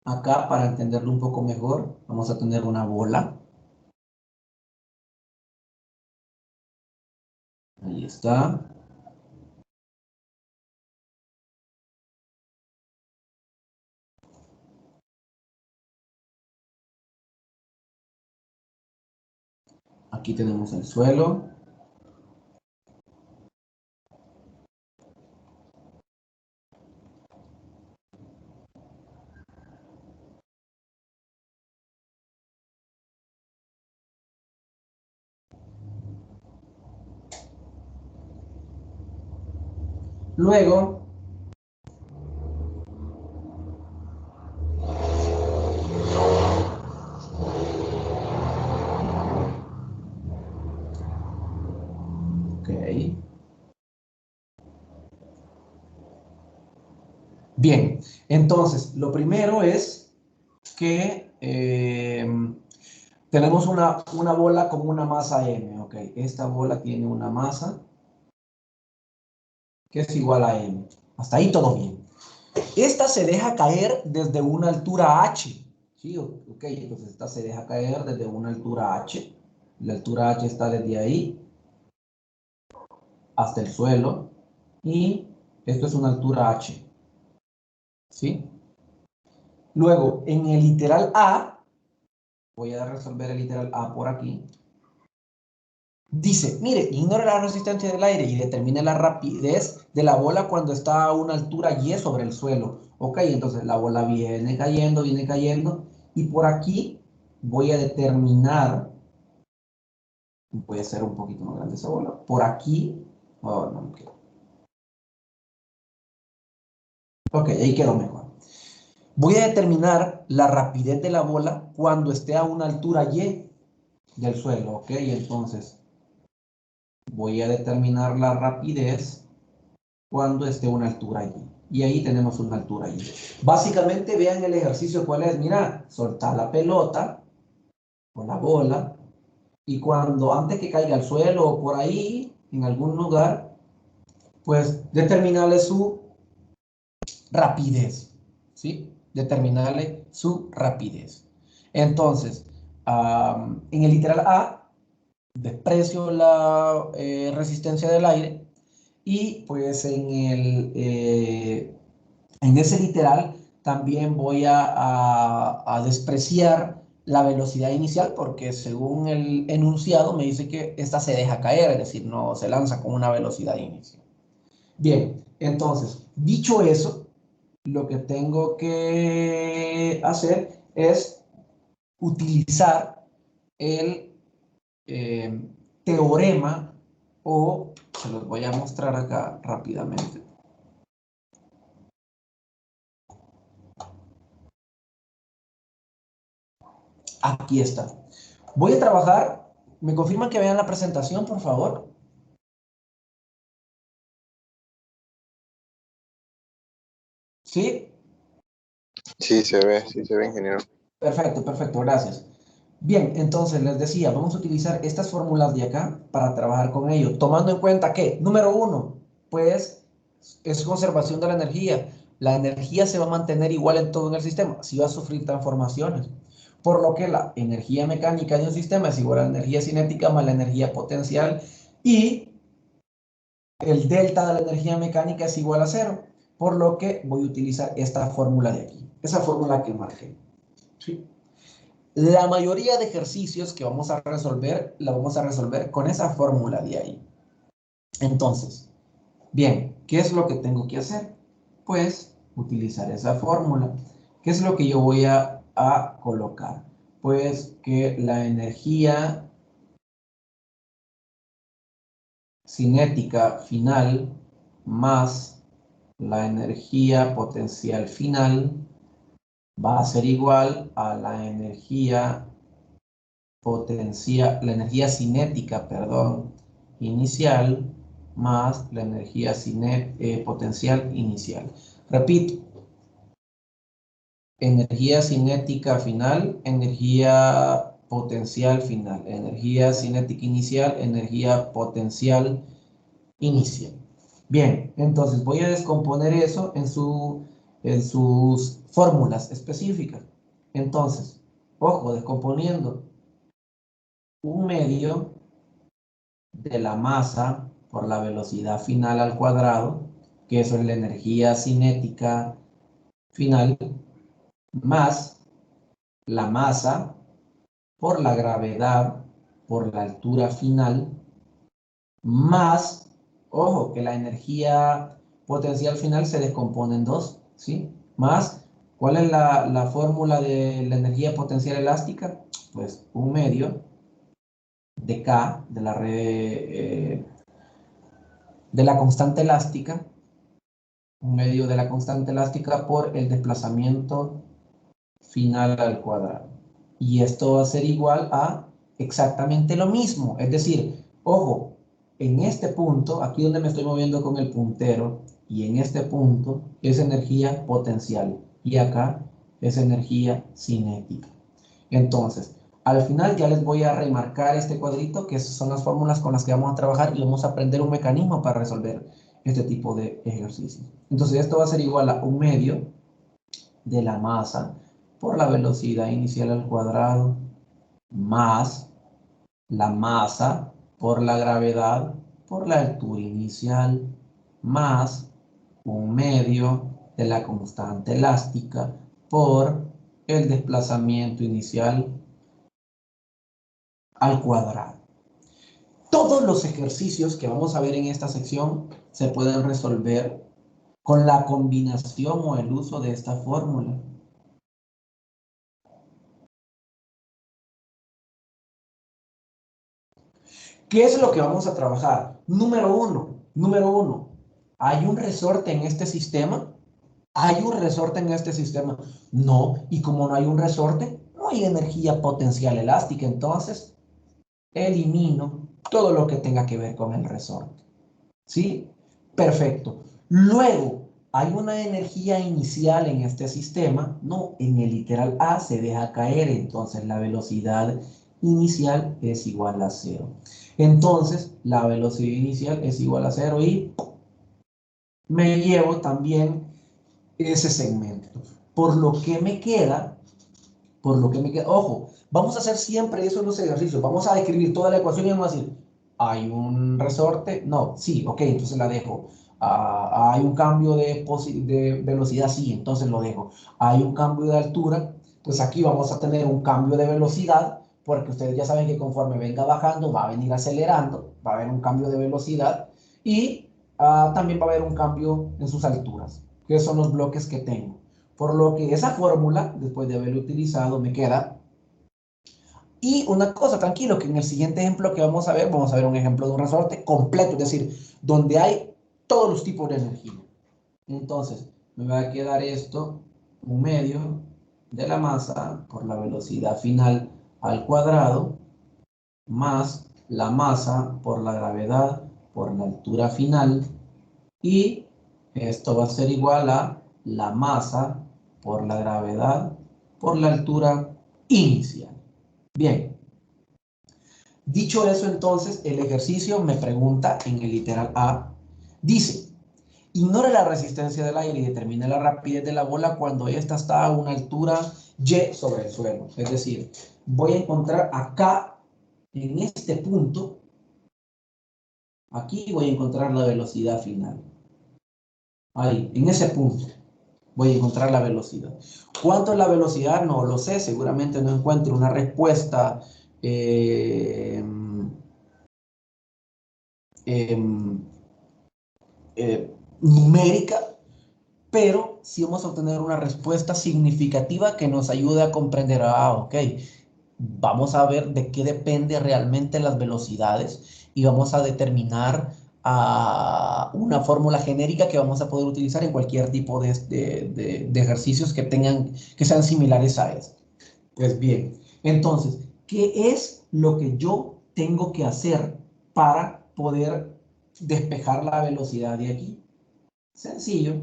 acá para entenderlo un poco mejor. Vamos a tener una bola. Ahí está. Aquí tenemos el suelo. Luego, ok. Bien, entonces, lo primero es que tenemos una bola con una masa m, ok. Esta bola tiene una masa que es igual a m. Hasta ahí todo bien. Esta se deja caer desde una altura h, ¿sí? Ok, entonces esta se deja caer desde una altura h. La altura h está desde ahí hasta el suelo. Y esto es una altura h, ¿sí? Luego, en el literal A, voy a resolver el literal A por aquí. Dice, mire, ignore la resistencia del aire y determine la rapidez de la bola cuando está a una altura y sobre el suelo. Ok, entonces la bola viene cayendo, y por aquí voy a determinar, voy a hacer un poquito más grande esa bola, por aquí, oh, no, okay. Ok, ahí quedó mejor. Voy a determinar la rapidez de la bola cuando esté a una altura y del suelo, ok, entonces voy a determinar la rapidez cuando esté a una altura y. Y ahí tenemos una altura y. Básicamente, vean el ejercicio cuál es. Mira, soltar la pelota o la bola Y cuando antes que caiga al suelo o por ahí, en algún lugar, pues determinarle su rapidez, ¿sí? Determinarle su rapidez. Entonces, en el literal A, desprecio la resistencia del aire y pues en ese literal también voy a despreciar la velocidad inicial porque según el enunciado me dice que esta se deja caer, es decir, no se lanza con una velocidad inicial. Bien, entonces, dicho eso, lo que tengo que hacer es utilizar el teorema o se los voy a mostrar acá rápidamente. Aquí está. Voy a trabajar. ¿Me confirman que vean la presentación, por favor? ¿Sí? Sí se ve, ingeniero. Perfecto, perfecto, gracias. Bien, entonces les decía, vamos a utilizar estas fórmulas de acá para trabajar con ello, tomando en cuenta que, número uno, pues es conservación de la energía. La energía se va a mantener igual en todo el sistema, sí va a sufrir transformaciones. Por lo que la energía mecánica de un sistema es igual a la energía cinética más la energía potencial y el delta de la energía mecánica es igual a cero. Por lo que voy a utilizar esta fórmula de aquí, esa fórmula que marqué. ¿Sí? La mayoría de ejercicios que vamos a resolver, la vamos a resolver con esa fórmula de ahí. Entonces, bien, ¿qué es lo que tengo que hacer? Pues utilizar esa fórmula. ¿Qué es lo que yo voy a colocar? Pues que la energía cinética final más la energía potencial final va a ser igual a la energía la energía cinética, perdón, inicial más la energía potencial inicial. Repito, energía cinética final, energía potencial final, energía cinética inicial, energía potencial inicial. Bien, entonces voy a descomponer eso en sus fórmulas específicas. Entonces, ojo, descomponiendo un medio de la masa por la velocidad final al cuadrado, que eso es la energía cinética final, más la masa por la gravedad por la altura final, más, ojo, que la energía potencial final se descompone en dos, ¿sí? Más, ¿cuál es la fórmula de la energía potencial elástica? Pues un medio de K, de la red, de la constante elástica, un medio de la constante elástica por el desplazamiento final al cuadrado. Y esto va a ser igual a exactamente lo mismo. Es decir, ojo, en este punto, aquí donde me estoy moviendo con el puntero, y en este punto es energía potencial. Y acá es energía cinética. Entonces, al final ya les voy a remarcar este cuadrito, que son las fórmulas con las que vamos a trabajar y vamos a aprender un mecanismo para resolver este tipo de ejercicios. Entonces, esto va a ser igual a un medio de la masa por la velocidad inicial al cuadrado más la masa por la gravedad por la altura inicial más un medio de la constante elástica por el desplazamiento inicial al cuadrado. Todos los ejercicios que vamos a ver en esta sección se pueden resolver con la combinación o el uso de esta fórmula. ¿Qué es lo que vamos a trabajar? Número uno, ¿hay un resorte en este sistema? ¿Hay un resorte en este sistema? No, y como no hay un resorte, no hay energía potencial elástica, entonces elimino todo lo que tenga que ver con el resorte. ¿Sí? Perfecto. Luego, ¿hay una energía inicial en este sistema? No, en el literal A se deja caer, entonces la velocidad inicial es igual a 0. Entonces, la velocidad inicial es igual a 0 y me llevo también ese segmento. Por lo que me queda, ojo, vamos a hacer siempre eso en los ejercicios. Vamos a escribir toda la ecuación y vamos a decir, ¿hay un resorte? No, sí, ok, entonces la dejo. ¿Hay un cambio de velocidad? Sí, entonces lo dejo. ¿Hay un cambio de altura? Pues aquí vamos a tener un cambio de velocidad, porque ustedes ya saben que conforme venga bajando, va a venir acelerando, va a haber un cambio de velocidad y también va a haber un cambio en sus alturas, que son los bloques que tengo. Por lo que esa fórmula, después de haberla utilizado, me queda. Y una cosa, tranquilo, que en el siguiente ejemplo que vamos a ver un ejemplo de un resorte completo, es decir, donde hay todos los tipos de energía. Entonces, me va a quedar esto, un medio de la masa por la velocidad final al cuadrado, más la masa por la gravedad por la altura final, y esto va a ser igual a la masa por la gravedad por la altura inicial. Bien, dicho eso, entonces, el ejercicio me pregunta en el literal A, dice, ignore la resistencia del aire y determine la rapidez de la bola cuando ésta está a una altura y sobre el suelo. Es decir, voy a encontrar acá, en este punto, aquí voy a encontrar la velocidad final. Ahí, en ese punto, voy a encontrar la velocidad. ¿Cuánto es la velocidad? No lo sé, seguramente no encuentro una respuesta eh, eh, numérica, pero sí vamos a obtener una respuesta significativa que nos ayude a comprender, ok, vamos a ver de qué depende realmente las velocidades y vamos a determinar una fórmula genérica que vamos a poder utilizar en cualquier tipo de ejercicios que sean similares a este. Pues bien, entonces, ¿qué es lo que yo tengo que hacer para poder despejar la velocidad de aquí? Sencillo.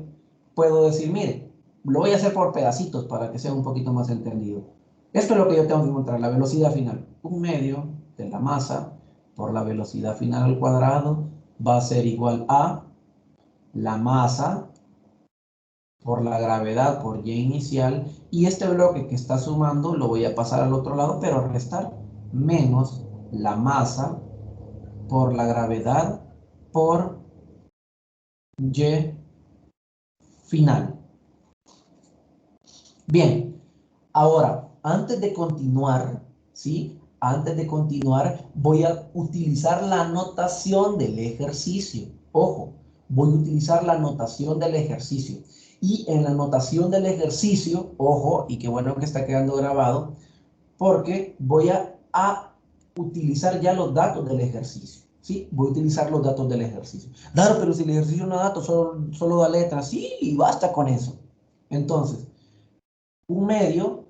Puedo decir, mire, lo voy a hacer por pedacitos para que sea un poquito más entendido. Esto es lo que yo tengo que encontrar, la velocidad final. Un medio de la masa por la velocidad final al cuadrado va a ser igual a la masa por la gravedad por y inicial, y este bloque que está sumando lo voy a pasar al otro lado, pero restar, menos la masa por la gravedad por y final. Bien, ahora, antes de continuar, ¿sí? Antes de continuar, voy a utilizar la notación del ejercicio. Ojo, voy a utilizar la notación del ejercicio. Y en la notación del ejercicio, ojo, y qué bueno que está quedando grabado, porque voy a utilizar ya los datos del ejercicio. ¿Sí? Voy a utilizar los datos del ejercicio. Claro, pero si el ejercicio no da datos, solo da letras, sí, y basta con eso. Entonces, un medio.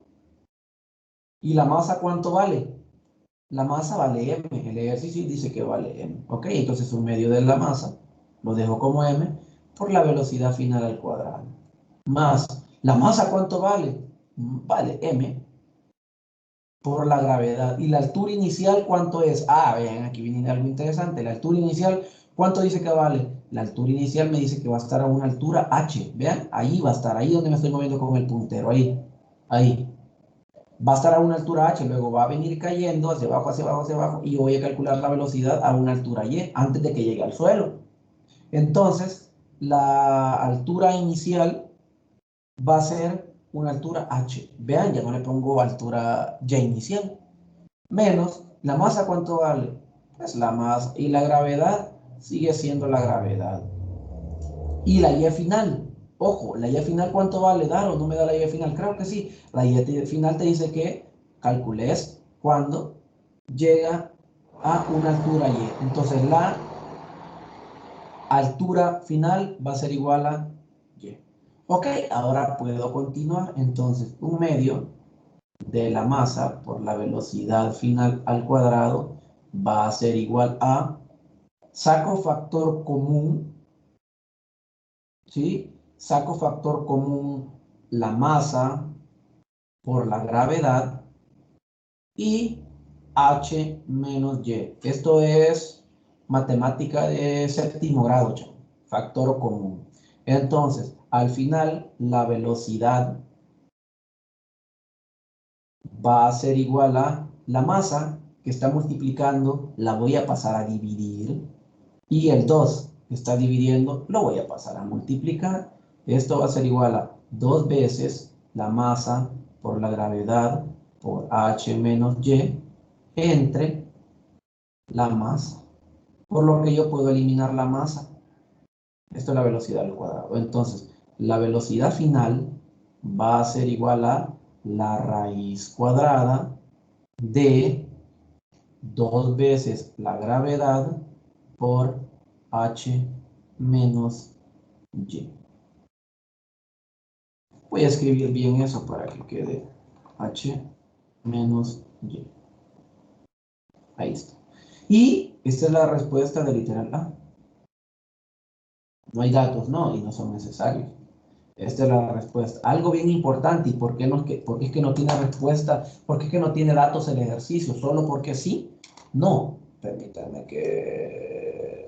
¿Y la masa cuánto vale? La masa vale m. El ejercicio dice que vale m. ¿Ok? Entonces un medio de la masa lo dejo como m por la velocidad final al cuadrado. Más, ¿la masa cuánto vale? Vale m por la gravedad. ¿Y la altura inicial cuánto es? Vean, aquí viene algo interesante. La altura inicial, ¿cuánto dice que vale? La altura inicial me dice que va a estar a una altura h. Vean, ahí va a estar, ahí donde me estoy moviendo con el puntero, ahí, ahí. Va a estar a una altura h, luego va a venir cayendo hacia abajo, hacia abajo, hacia abajo, y voy a calcular la velocidad a una altura y antes de que llegue al suelo. Entonces, la altura inicial va a ser una altura h. Vean, ya no le pongo altura y inicial. Menos, ¿la masa cuánto vale? Pues la masa. Y la gravedad sigue siendo la gravedad. Y la Y final, ojo, la Y final ¿cuánto vale? ¿Dar o no me da la Y final? Creo que sí. La Y final te dice que calcules cuando llega a una altura Y. Entonces la altura final va a ser igual a Y. Ok, ahora puedo continuar. Entonces, un medio de la masa por la velocidad final al cuadrado va a ser igual a, saco factor común, ¿sí? Saco factor común la masa por la gravedad y h menos y. Esto es matemática de séptimo grado, chavo. Factor común. Entonces, al final, la velocidad va a ser igual a la masa que está multiplicando, la voy a pasar a dividir. Y el 2 que está dividiendo, lo voy a pasar a multiplicar. Esto va a ser igual a 2 veces la masa por la gravedad por h menos y entre la masa. Por lo que yo puedo eliminar la masa. Esto es la velocidad al cuadrado. Entonces, la velocidad final va a ser igual a la raíz cuadrada de 2 veces la gravedad por h menos y. Voy a escribir bien eso para que quede h menos y. Ahí está. Y esta es la respuesta del literal A. No hay datos, no, y no son necesarios. Esta es la respuesta. Algo bien importante, ¿y por qué, por qué es que no tiene respuesta? ¿Por qué es que no tiene datos el ejercicio? ¿Solo porque sí? No. Permítanme que...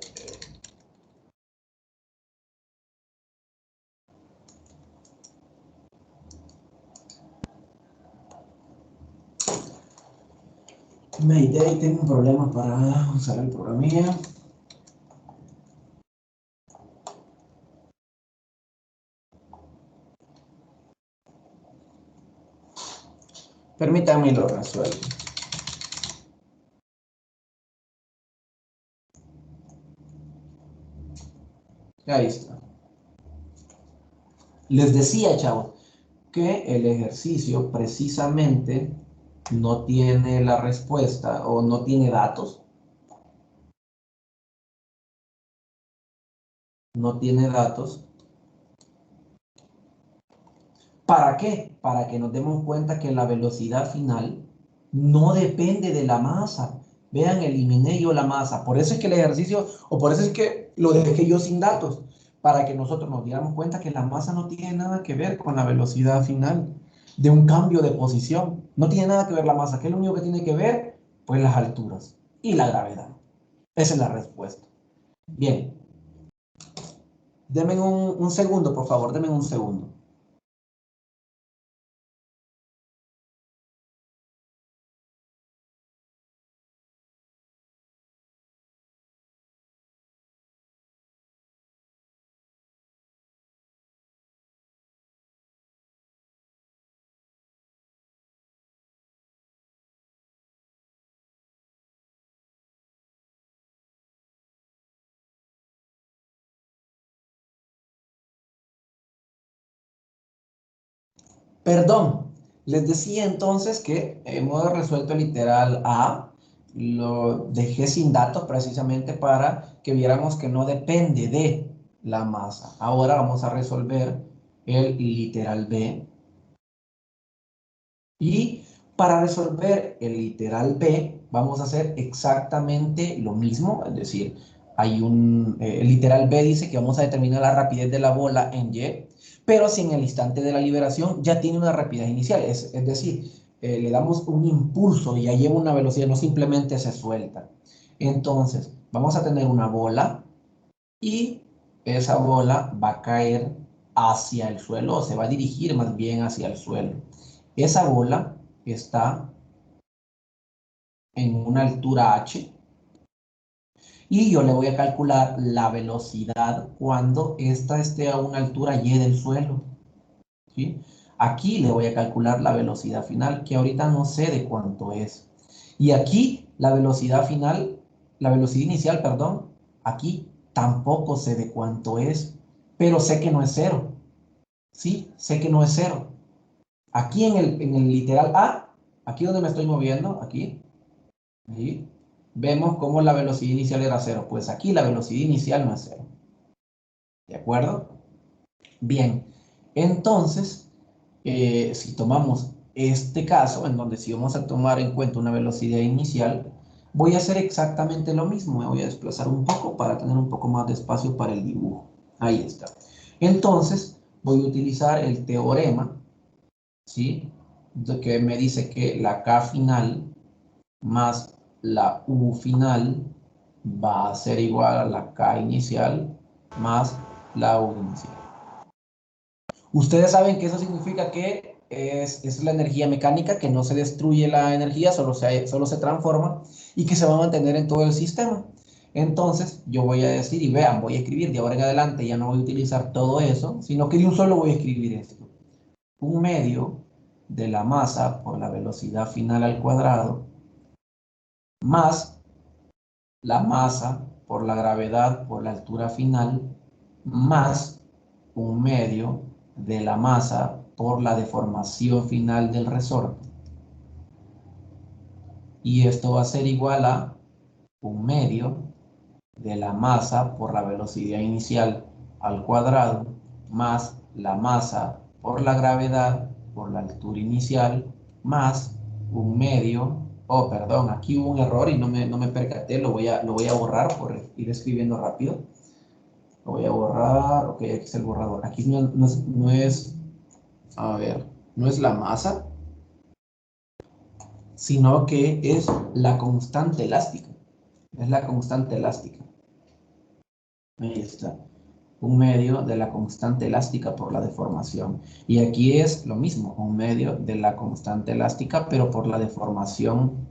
Mayday, tengo un problema para usar el programilla. Permítanme lo resuelvo. Ahí está. Les decía, chavos, que el ejercicio precisamente no tiene la respuesta o no tiene datos. No tiene datos. ¿Para qué? Para que nos demos cuenta que la velocidad final no depende de la masa. Vean, eliminé yo la masa. Por eso es que el ejercicio, o por eso es que lo dejé yo sin datos, para que nosotros nos diéramos cuenta que la masa no tiene nada que ver con la velocidad final de un cambio de posición. No tiene nada que ver la masa. ¿Qué es lo único que tiene que ver? Pues las alturas y la gravedad. Esa es la respuesta. Bien. Denme un segundo, por favor. Denme un segundo. Perdón, les decía entonces que hemos resuelto el literal A, lo dejé sin datos precisamente para que viéramos que no depende de la masa. Ahora vamos a resolver el literal B. Y para resolver el literal B, vamos a hacer exactamente lo mismo, es decir, el literal B dice que vamos a determinar la rapidez de la bola en Y, pero si en el instante de la liberación ya tiene una rapidez inicial, es decir, le damos un impulso y ya lleva una velocidad, no simplemente se suelta. Entonces, vamos a tener una bola y esa bola va a caer hacia el suelo, o se va a dirigir más bien hacia el suelo. Esa bola está en una altura h y yo le voy a calcular la velocidad cuando ésta esté a una altura y del suelo. ¿Sí? Aquí le voy a calcular la velocidad final, que ahorita no sé de cuánto es. Y aquí la velocidad final, la velocidad inicial, perdón, aquí tampoco sé de cuánto es, pero sé que no es cero. Sí, sé que no es cero. Aquí en el literal A, aquí donde me estoy moviendo, aquí, ahí, vemos cómo la velocidad inicial era cero. Pues aquí la velocidad inicial no es cero. ¿De acuerdo? Bien, entonces, si tomamos este caso, en donde si vamos a tomar en cuenta una velocidad inicial, voy a hacer exactamente lo mismo. Me voy a desplazar un poco para tener un poco más de espacio para el dibujo. Ahí está. Entonces, voy a utilizar el teorema, ¿sí? Que me dice que la K final más la U final va a ser igual a la K inicial más la U inicial. Ustedes saben que eso significa que es la energía mecánica, que no se destruye la energía, solo se transforma y que se va a mantener en todo el sistema. Entonces, yo voy a decir, y vean, voy a escribir de ahora en adelante, ya no voy a utilizar todo eso, sino que de un solo voy a escribir esto. Un medio de la masa por la velocidad final al cuadrado más la masa por la gravedad por la altura final más un medio de la masa por la deformación final del resorte. Y esto va a ser igual a un medio de la masa por la velocidad inicial al cuadrado más la masa por la gravedad por la altura inicial más un medio, oh perdón, aquí hubo un error y no me percaté, lo voy a borrar por ir escribiendo rápido. Lo voy a borrar, ok, aquí está el borrador. Aquí no es, a ver, no es la masa, sino que es la constante elástica. Es la constante elástica. Ahí está. Un medio de la constante elástica por la deformación. Y aquí es lo mismo, un medio de la constante elástica, pero por la deformación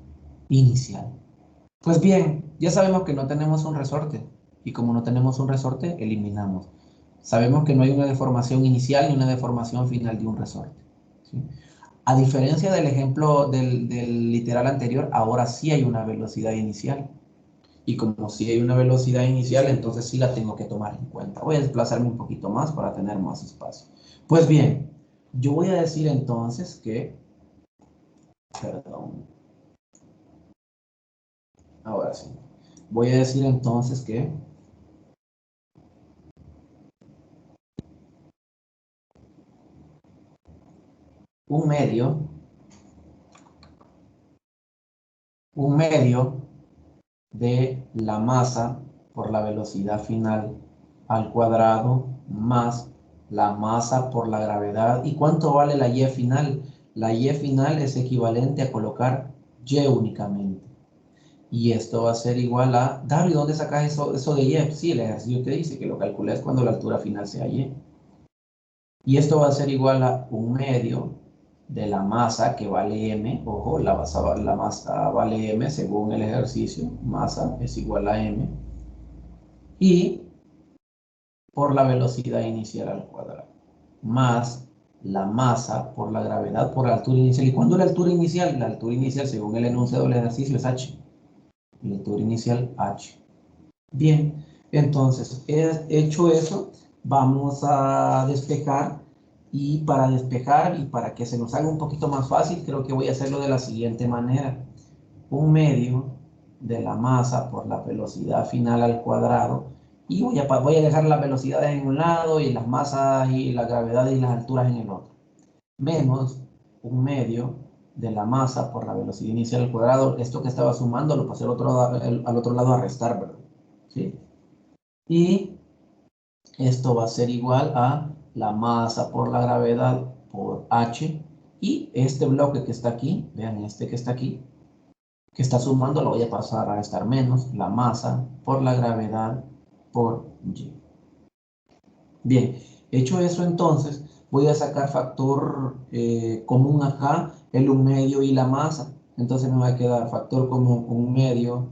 inicial. Pues bien, ya sabemos que no tenemos un resorte. Y como no tenemos un resorte, eliminamos. Sabemos que no hay una deformación inicial ni una deformación final de un resorte, ¿sí? A diferencia del ejemplo del literal anterior, ahora sí hay una velocidad inicial. Y como sí hay una velocidad inicial, entonces sí la tengo que tomar en cuenta. Voy a desplazarme un poquito más para tener más espacio. Pues bien, yo voy a decir entonces que, perdón, ahora sí. Voy a decir entonces que un medio, un medio de la masa por la velocidad final al cuadrado más la masa por la gravedad. ¿Y cuánto vale la y final? La y final es equivalente a colocar y únicamente. Y esto va a ser igual a... Dario, ¿dónde sacas eso de y? Sí, el ejercicio te dice que lo calcules cuando la altura final sea y. Y esto va a ser igual a un medio de la masa que vale m. Ojo, la masa vale m según el ejercicio. Masa es igual a m. Y por la velocidad inicial al cuadrado. Más la masa por la gravedad por la altura inicial. ¿Y cuándo es la altura inicial? La altura inicial, según el enunciado del ejercicio, es h. La altura inicial, h. Bien, entonces, hecho eso, vamos a despejar. Y para despejar y para que se nos haga un poquito más fácil, creo que voy a hacerlo de la siguiente manera. Un medio de la masa por la velocidad final al cuadrado. Y voy a dejar las velocidades en un lado y las masas y la gravedad y las alturas en el otro. Menos un medio de la masa por la velocidad inicial al cuadrado. Esto que estaba sumando lo pasé al otro lado a restar, ¿verdad? ¿Sí? Y esto va a ser igual a la masa por la gravedad por h. Y este bloque que está aquí, vean este que está aquí, que está sumando, lo voy a pasar a estar menos la masa por la gravedad por y. Bien, hecho eso entonces, voy a sacar factor común acá, el 1/2 y la masa. Entonces me va a quedar factor común 1/2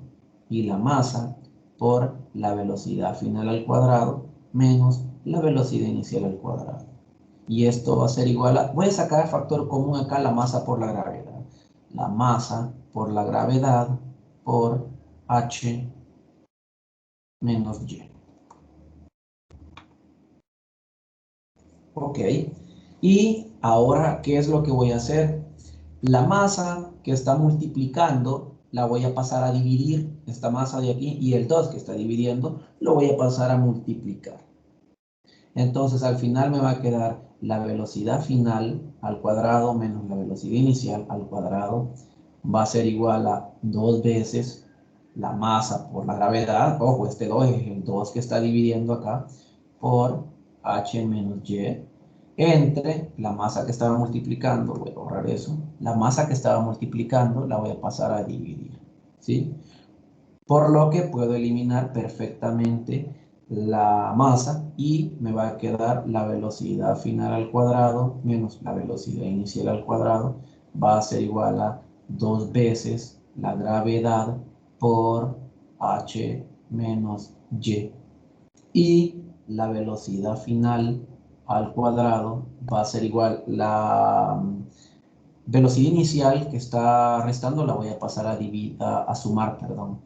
y la masa por la velocidad final al cuadrado menos la velocidad inicial al cuadrado. Y esto va a ser igual a, voy a sacar factor común acá, la masa por la gravedad. La masa por la gravedad por h menos y. Ok. Y ahora, ¿qué es lo que voy a hacer? La masa que está multiplicando la voy a pasar a dividir, esta masa de aquí, y el 2 que está dividiendo lo voy a pasar a multiplicar. Entonces al final me va a quedar la velocidad final al cuadrado menos la velocidad inicial al cuadrado va a ser igual a 2 veces la masa por la gravedad, ojo, este 2 es el 2 que está dividiendo acá, por h menos y. entre la masa que estaba multiplicando, voy a borrar eso, la masa que estaba multiplicando la voy a pasar a dividir, ¿sí? Por lo que puedo eliminar perfectamente la masa y me va a quedar la velocidad final al cuadrado menos la velocidad inicial al cuadrado, va a ser igual a 2 veces la gravedad por h menos y. Y la velocidad final al cuadrado va a ser igual la velocidad inicial que está restando, la voy a pasar a sumar, perdón.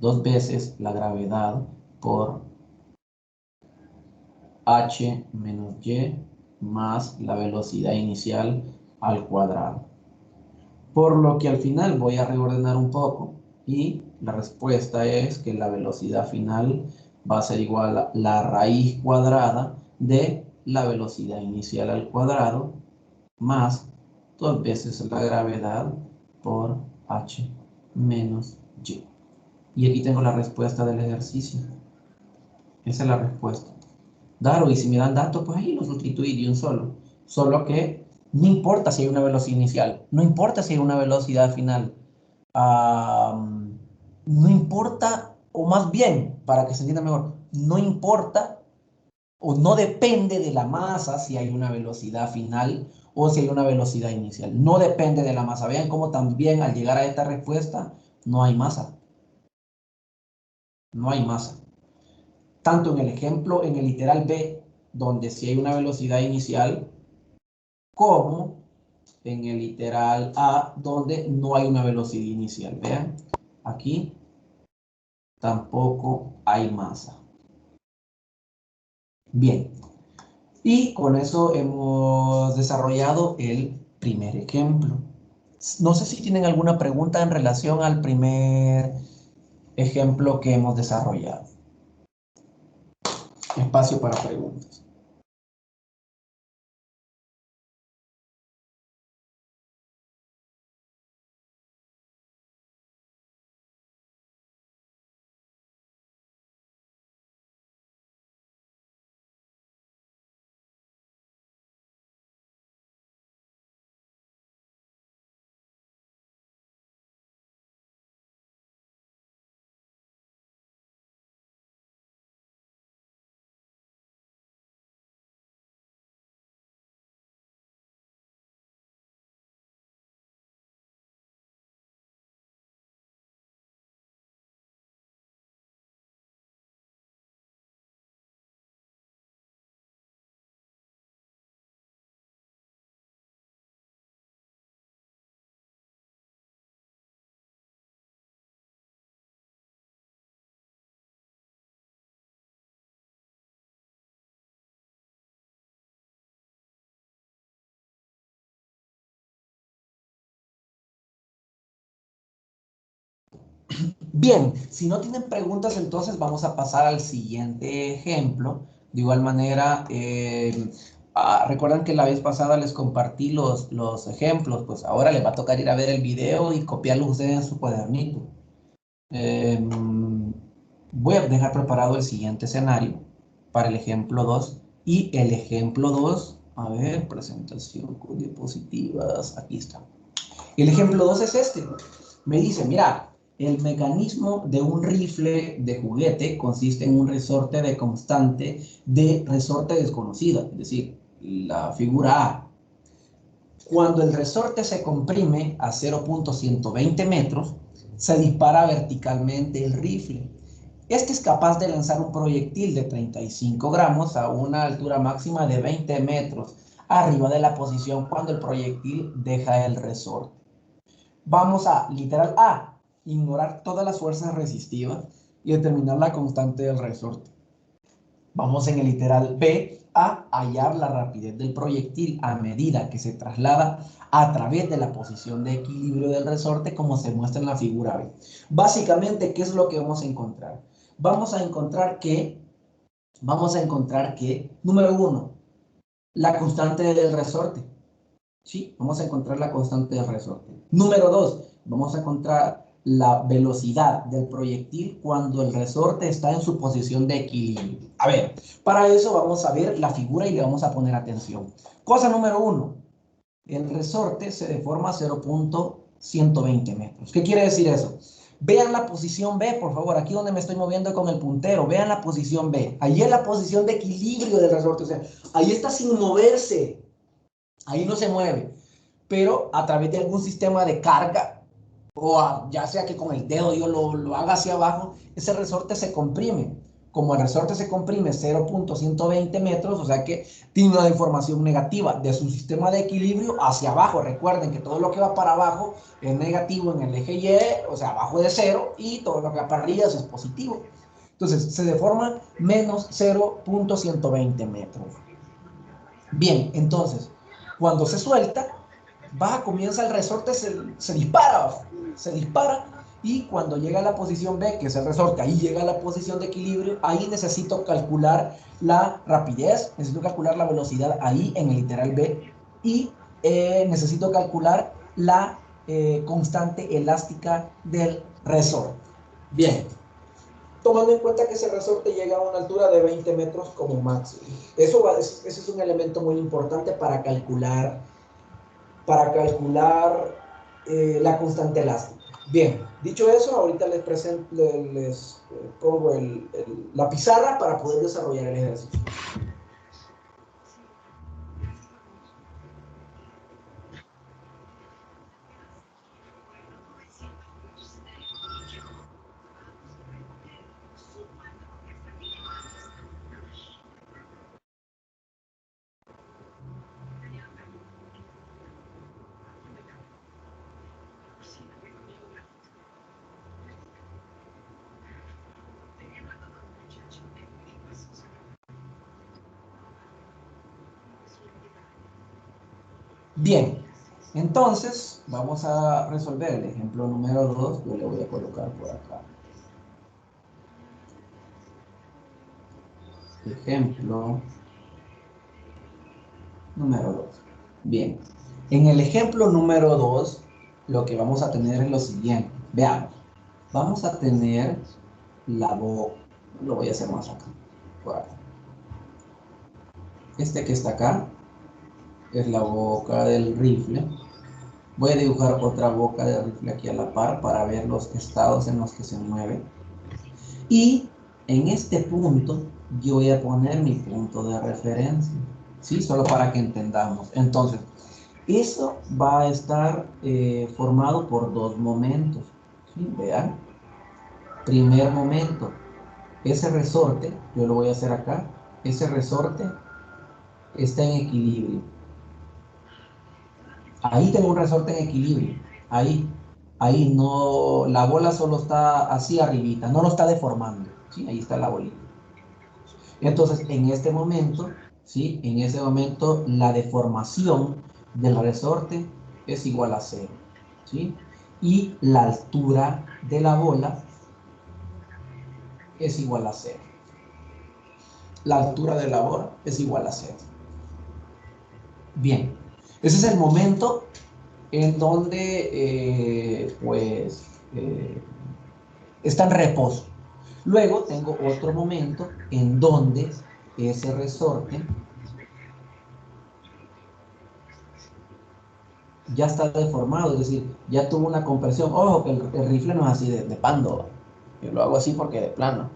2 veces la gravedad por h menos y más la velocidad inicial al cuadrado. Por lo que al final voy a reordenar un poco y la respuesta es que la velocidad final va a ser igual a la raíz cuadrada de la velocidad inicial al cuadrado más 2 veces la gravedad por h menos y. Y aquí tengo la respuesta del ejercicio. Esa es la respuesta. Claro, y si me dan datos, pues ahí lo sustituí de un solo. Solo que no importa si hay una velocidad inicial, no importa si hay una velocidad final. No importa, o más bien, para que se entienda mejor, no importa o no depende de la masa si hay una velocidad final o si hay una velocidad inicial. No depende de la masa. Vean cómo también al llegar a esta respuesta no hay masa. No hay masa. Tanto en el ejemplo, en el literal B, donde sí hay una velocidad inicial, como en el literal A, donde no hay una velocidad inicial. Vean, aquí tampoco hay masa. Bien, y con eso hemos desarrollado el primer ejemplo. No sé si tienen alguna pregunta en relación al primer ejemplo que hemos desarrollado. Espacio para preguntas. Bien, si no tienen preguntas, entonces vamos a pasar al siguiente ejemplo. De igual manera, recuerdan que la vez pasada les compartí los ejemplos, pues ahora les va a tocar ir a ver el video y copiarlos ustedes en su cuadernito. Voy a dejar preparado el siguiente escenario para el ejemplo 2. Y el ejemplo 2, a ver, presentación con diapositivas, aquí está. El ejemplo 2 es este. Me dice, mira, el mecanismo de un rifle de juguete consiste en un resorte de constante de resorte desconocida, es decir, la figura A. Cuando el resorte se comprime a 0.120 metros, se dispara verticalmente el rifle. Este es capaz de lanzar un proyectil de 35 gramos a una altura máxima de 20 metros arriba de la posición cuando el proyectil deja el resorte. Vamos a, literal A, ignorar todas las fuerzas resistivas y determinar la constante del resorte. Vamos en el literal B a hallar la rapidez del proyectil a medida que se traslada a través de la posición de equilibrio del resorte como se muestra en la figura B. Básicamente, ¿qué es lo que vamos a encontrar? Vamos a encontrar que, número 1, la constante del resorte. Sí, vamos a encontrar la constante del resorte. Número 2, vamos a encontrar la velocidad del proyectil cuando el resorte está en su posición de equilibrio. A ver, para eso vamos a ver la figura y le vamos a poner atención. Cosa número 1, el resorte se deforma a 0.120 metros. ¿Qué quiere decir eso? Vean la posición B, por favor, aquí donde me estoy moviendo con el puntero, vean la posición B. Ahí es la posición de equilibrio del resorte, o sea, ahí está sin moverse, ahí no se mueve, pero a través de algún sistema de carga, ya sea que con el dedo yo lo haga hacia abajo, ese resorte se comprime. Como el resorte se comprime 0.120 metros, o sea que tiene una deformación negativa de su sistema de equilibrio hacia abajo. Recuerden que todo lo que va para abajo es negativo en el eje Y, o sea, abajo de 0, y todo lo que va para arriba es positivo. Entonces, se deforma menos 0.120 metros. Bien, entonces, cuando se suelta, comienza el resorte, se dispara, y cuando llega a la posición B, que es el resorte, ahí llega a la posición de equilibrio, ahí necesito calcular la rapidez, necesito calcular la velocidad ahí en el literal B, y necesito calcular la constante elástica del resorte. Bien, tomando en cuenta que ese resorte llega a una altura de 20 metros como máximo. Ese es un elemento muy importante para calcular la constante elástica. Bien, dicho eso, ahorita les pongo la pizarra para poder desarrollar el ejercicio. Bien, entonces vamos a resolver el ejemplo número 2. Yo le voy a colocar por acá. Ejemplo número 2. Bien, en el ejemplo número 2, lo que vamos a tener es lo siguiente. Veamos, vamos a tener la boca. Lo voy a hacer más acá, por acá. Este que está acá es la boca del rifle. Voy a dibujar otra boca de rifle aquí a la par para ver los estados en los que se mueve. Y en este punto yo voy a poner mi punto de referencia, ¿sí? Solo para que entendamos. Entonces, eso va a estar formado por dos momentos, ¿sí? Vean. Primer momento, ese resorte, yo lo voy a hacer acá, ese resorte está en equilibrio. Ahí tengo un resorte en equilibrio. Ahí no, la bola solo está así arribita, no lo está deformando. ¿Sí? Ahí está la bolita. Entonces, en este momento, ¿sí? En ese momento, la deformación del resorte es igual a 0. ¿Sí? Y la altura de la bola es igual a 0. La altura de la bola es igual a 0. Bien, ese es el momento en donde está en reposo. Luego tengo otro momento en donde ese resorte ya está deformado, es decir, ya tuvo una compresión. Ojo, que el rifle no es así de pando, yo lo hago así porque de plano.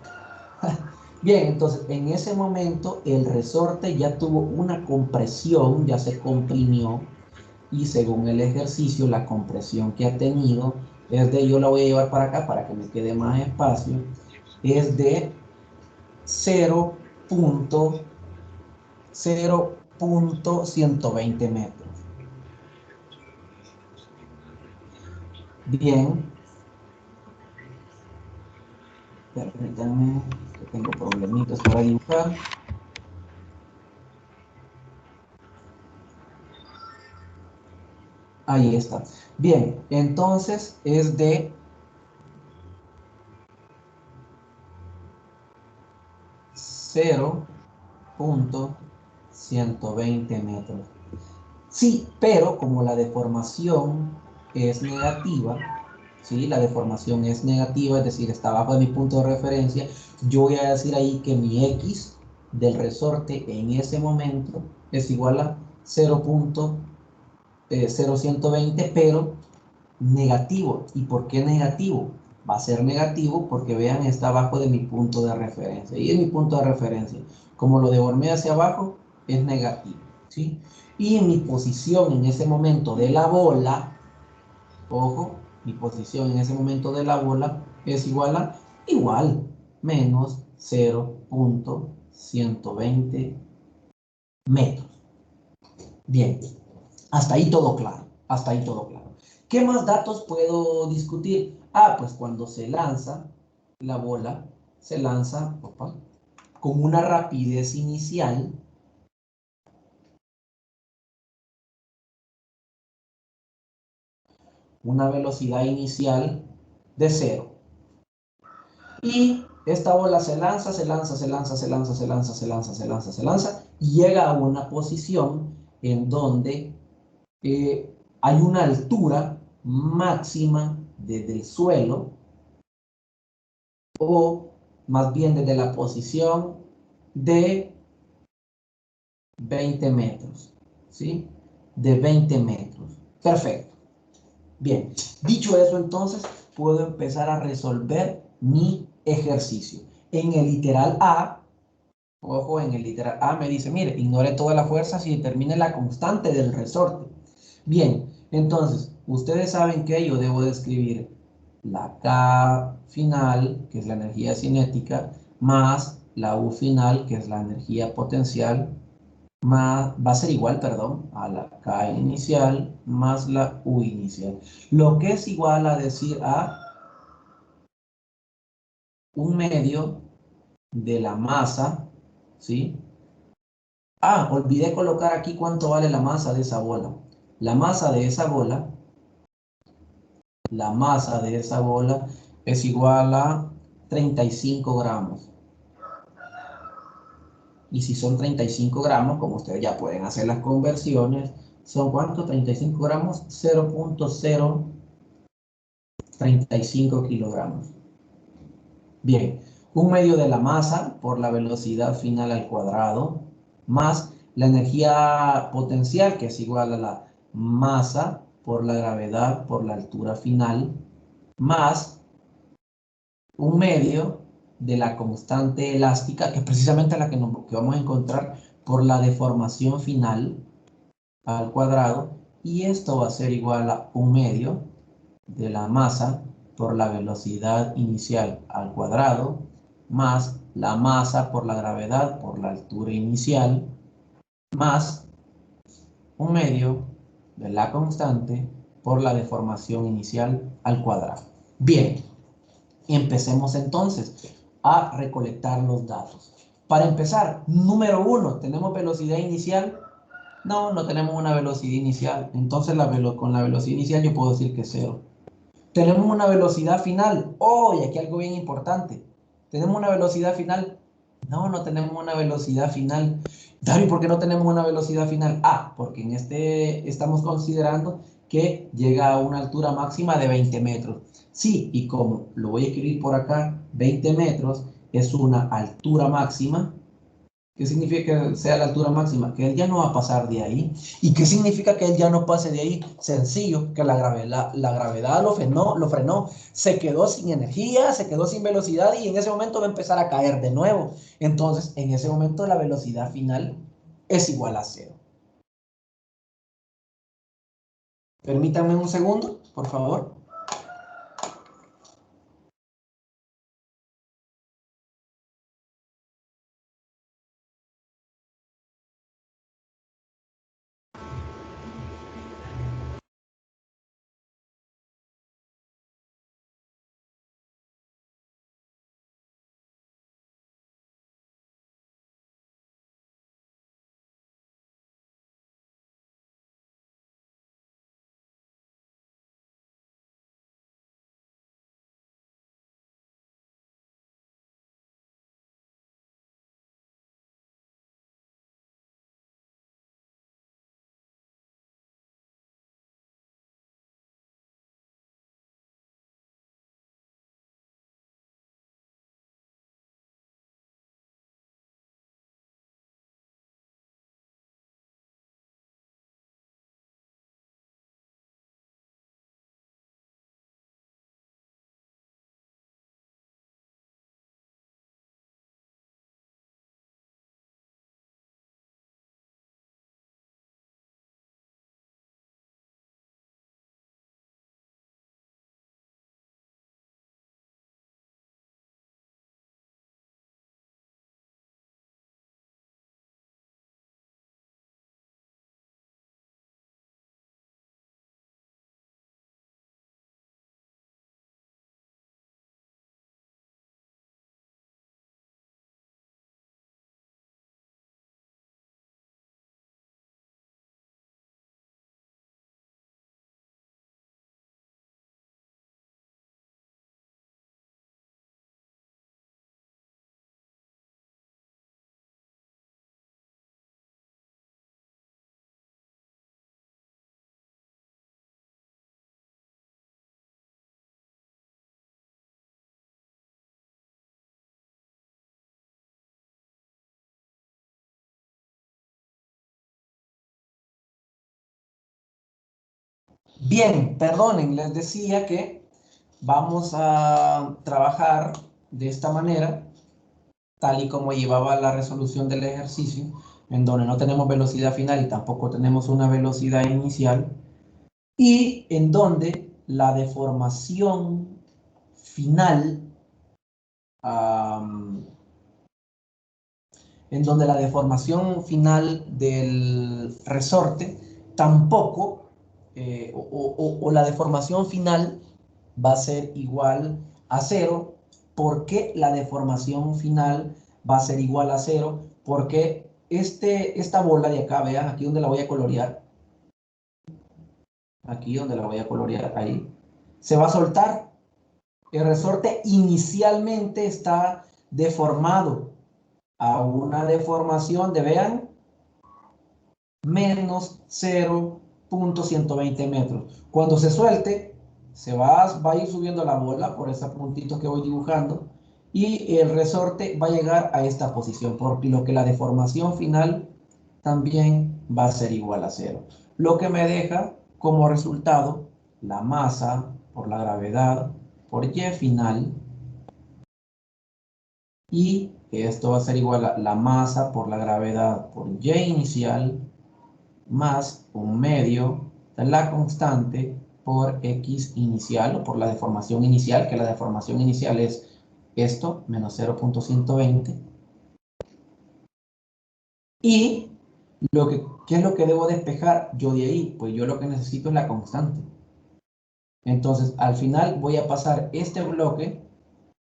Bien, entonces en ese momento el resorte ya tuvo una compresión, ya se comprimió, y según el ejercicio, la compresión que ha tenido es de, yo la voy a llevar para acá para que me quede más espacio, es de 0.120 metros. Bien, permítanme que tengo problemitas para dibujar. Ahí está. Bien, entonces es de 0.120 metros. Sí, pero como la deformación es negativa, ¿sí? La deformación es negativa, es decir, está abajo de mi punto de referencia. Yo voy a decir ahí que mi X del resorte en ese momento es igual a 0.0120, pero negativo. ¿Y por qué negativo? Va a ser negativo porque vean, está abajo de mi punto de referencia. Y es mi punto de referencia. Como lo deformé hacia abajo, es negativo, ¿sí? Y mi posición en ese momento de la bola, ojo, mi posición en ese momento de la bola es igual, menos 0.120 metros. Bien, hasta ahí todo claro, hasta ahí todo claro. ¿Qué más datos puedo discutir? Ah, pues cuando se lanza la bola, se lanza con una rapidez inicial, una velocidad inicial de cero. Y esta bola se lanza, se lanza, se lanza, se lanza, se lanza, se lanza, se lanza, se lanza, y llega a una posición en donde hay una altura máxima desde el suelo, o más bien desde la posición de 20 metros, ¿sí? De 20 metros. Perfecto. Bien, dicho eso, entonces puedo empezar a resolver mi ejercicio. En el literal A, ojo, en el literal A me dice, mire, ignore toda la fuerza si determine la constante del resorte. Bien, entonces, ustedes saben que yo debo describir la K final, que es la energía cinética, más la U final, que es la energía potencial, más, va a ser igual, perdón, a la K inicial más la U inicial. Lo que es igual a decir a un medio de la masa, ¿sí? Ah, olvidé colocar aquí cuánto vale la masa de esa bola. La masa de esa bola, la masa de esa bola es igual a 35 gramos. Y si son 35 gramos, como ustedes ya pueden hacer las conversiones, ¿son cuánto? 35 gramos, 0.035 kilogramos. Bien, un medio de la masa por la velocidad final al cuadrado, más la energía potencial, que es igual a la masa por la gravedad por la altura final, más un medio de la constante elástica, que es precisamente la que vamos a encontrar por la deformación final al cuadrado, y esto va a ser igual a un medio de la masa por la velocidad inicial al cuadrado, más la masa por la gravedad por la altura inicial, más un medio de la constante por la deformación inicial al cuadrado. Bien, empecemos entonces a recolectar los datos. Para empezar, número 1, ¿tenemos velocidad inicial? No, no tenemos una velocidad inicial. Entonces con la velocidad inicial yo puedo decir que es cero. Tenemos una velocidad final. Oh, y aquí algo bien importante. ¿Tenemos una velocidad final? No, no tenemos una velocidad final. David, ¿por qué no tenemos una velocidad final? Ah, porque en este estamos considerando que llega a una altura máxima de 20 metros. Sí, y como lo voy a escribir por acá, 20 metros es una altura máxima. ¿Qué significa que sea la altura máxima? Que él ya no va a pasar de ahí. ¿Y qué significa que él ya no pase de ahí? Sencillo, que la gravedad lo frenó, se quedó sin energía, se quedó sin velocidad y en ese momento va a empezar a caer de nuevo. Entonces, en ese momento la velocidad final es igual a cero. Permítanme un segundo, por favor. Bien, perdonen, les decía que vamos a trabajar de esta manera, tal y como llevaba la resolución del ejercicio, en donde no tenemos velocidad final y tampoco tenemos una velocidad inicial, y en donde la deformación final, del resorte tampoco, o la deformación final va a ser igual a cero. ¿Por qué la deformación final va a ser igual a cero? Porque esta bola de acá, vean, aquí donde la voy a colorear, aquí donde la voy a colorear, ahí, se va a soltar. El resorte inicialmente está deformado a una deformación de, vean, menos 0.120 metros. Cuando se suelte, va a ir subiendo la bola por esos puntitos que voy dibujando y el resorte va a llegar a esta posición, por lo que la deformación final también va a ser igual a cero. Lo que me deja como resultado la masa por la gravedad por Y final, y esto va a ser igual a la masa por la gravedad por Y inicial más un medio de la constante por X inicial, o por la deformación inicial, que la deformación inicial es esto, menos 0.120. Y ¿qué es lo que debo despejar yo de ahí? Pues yo lo que necesito es la constante. Entonces, al final voy a pasar este bloque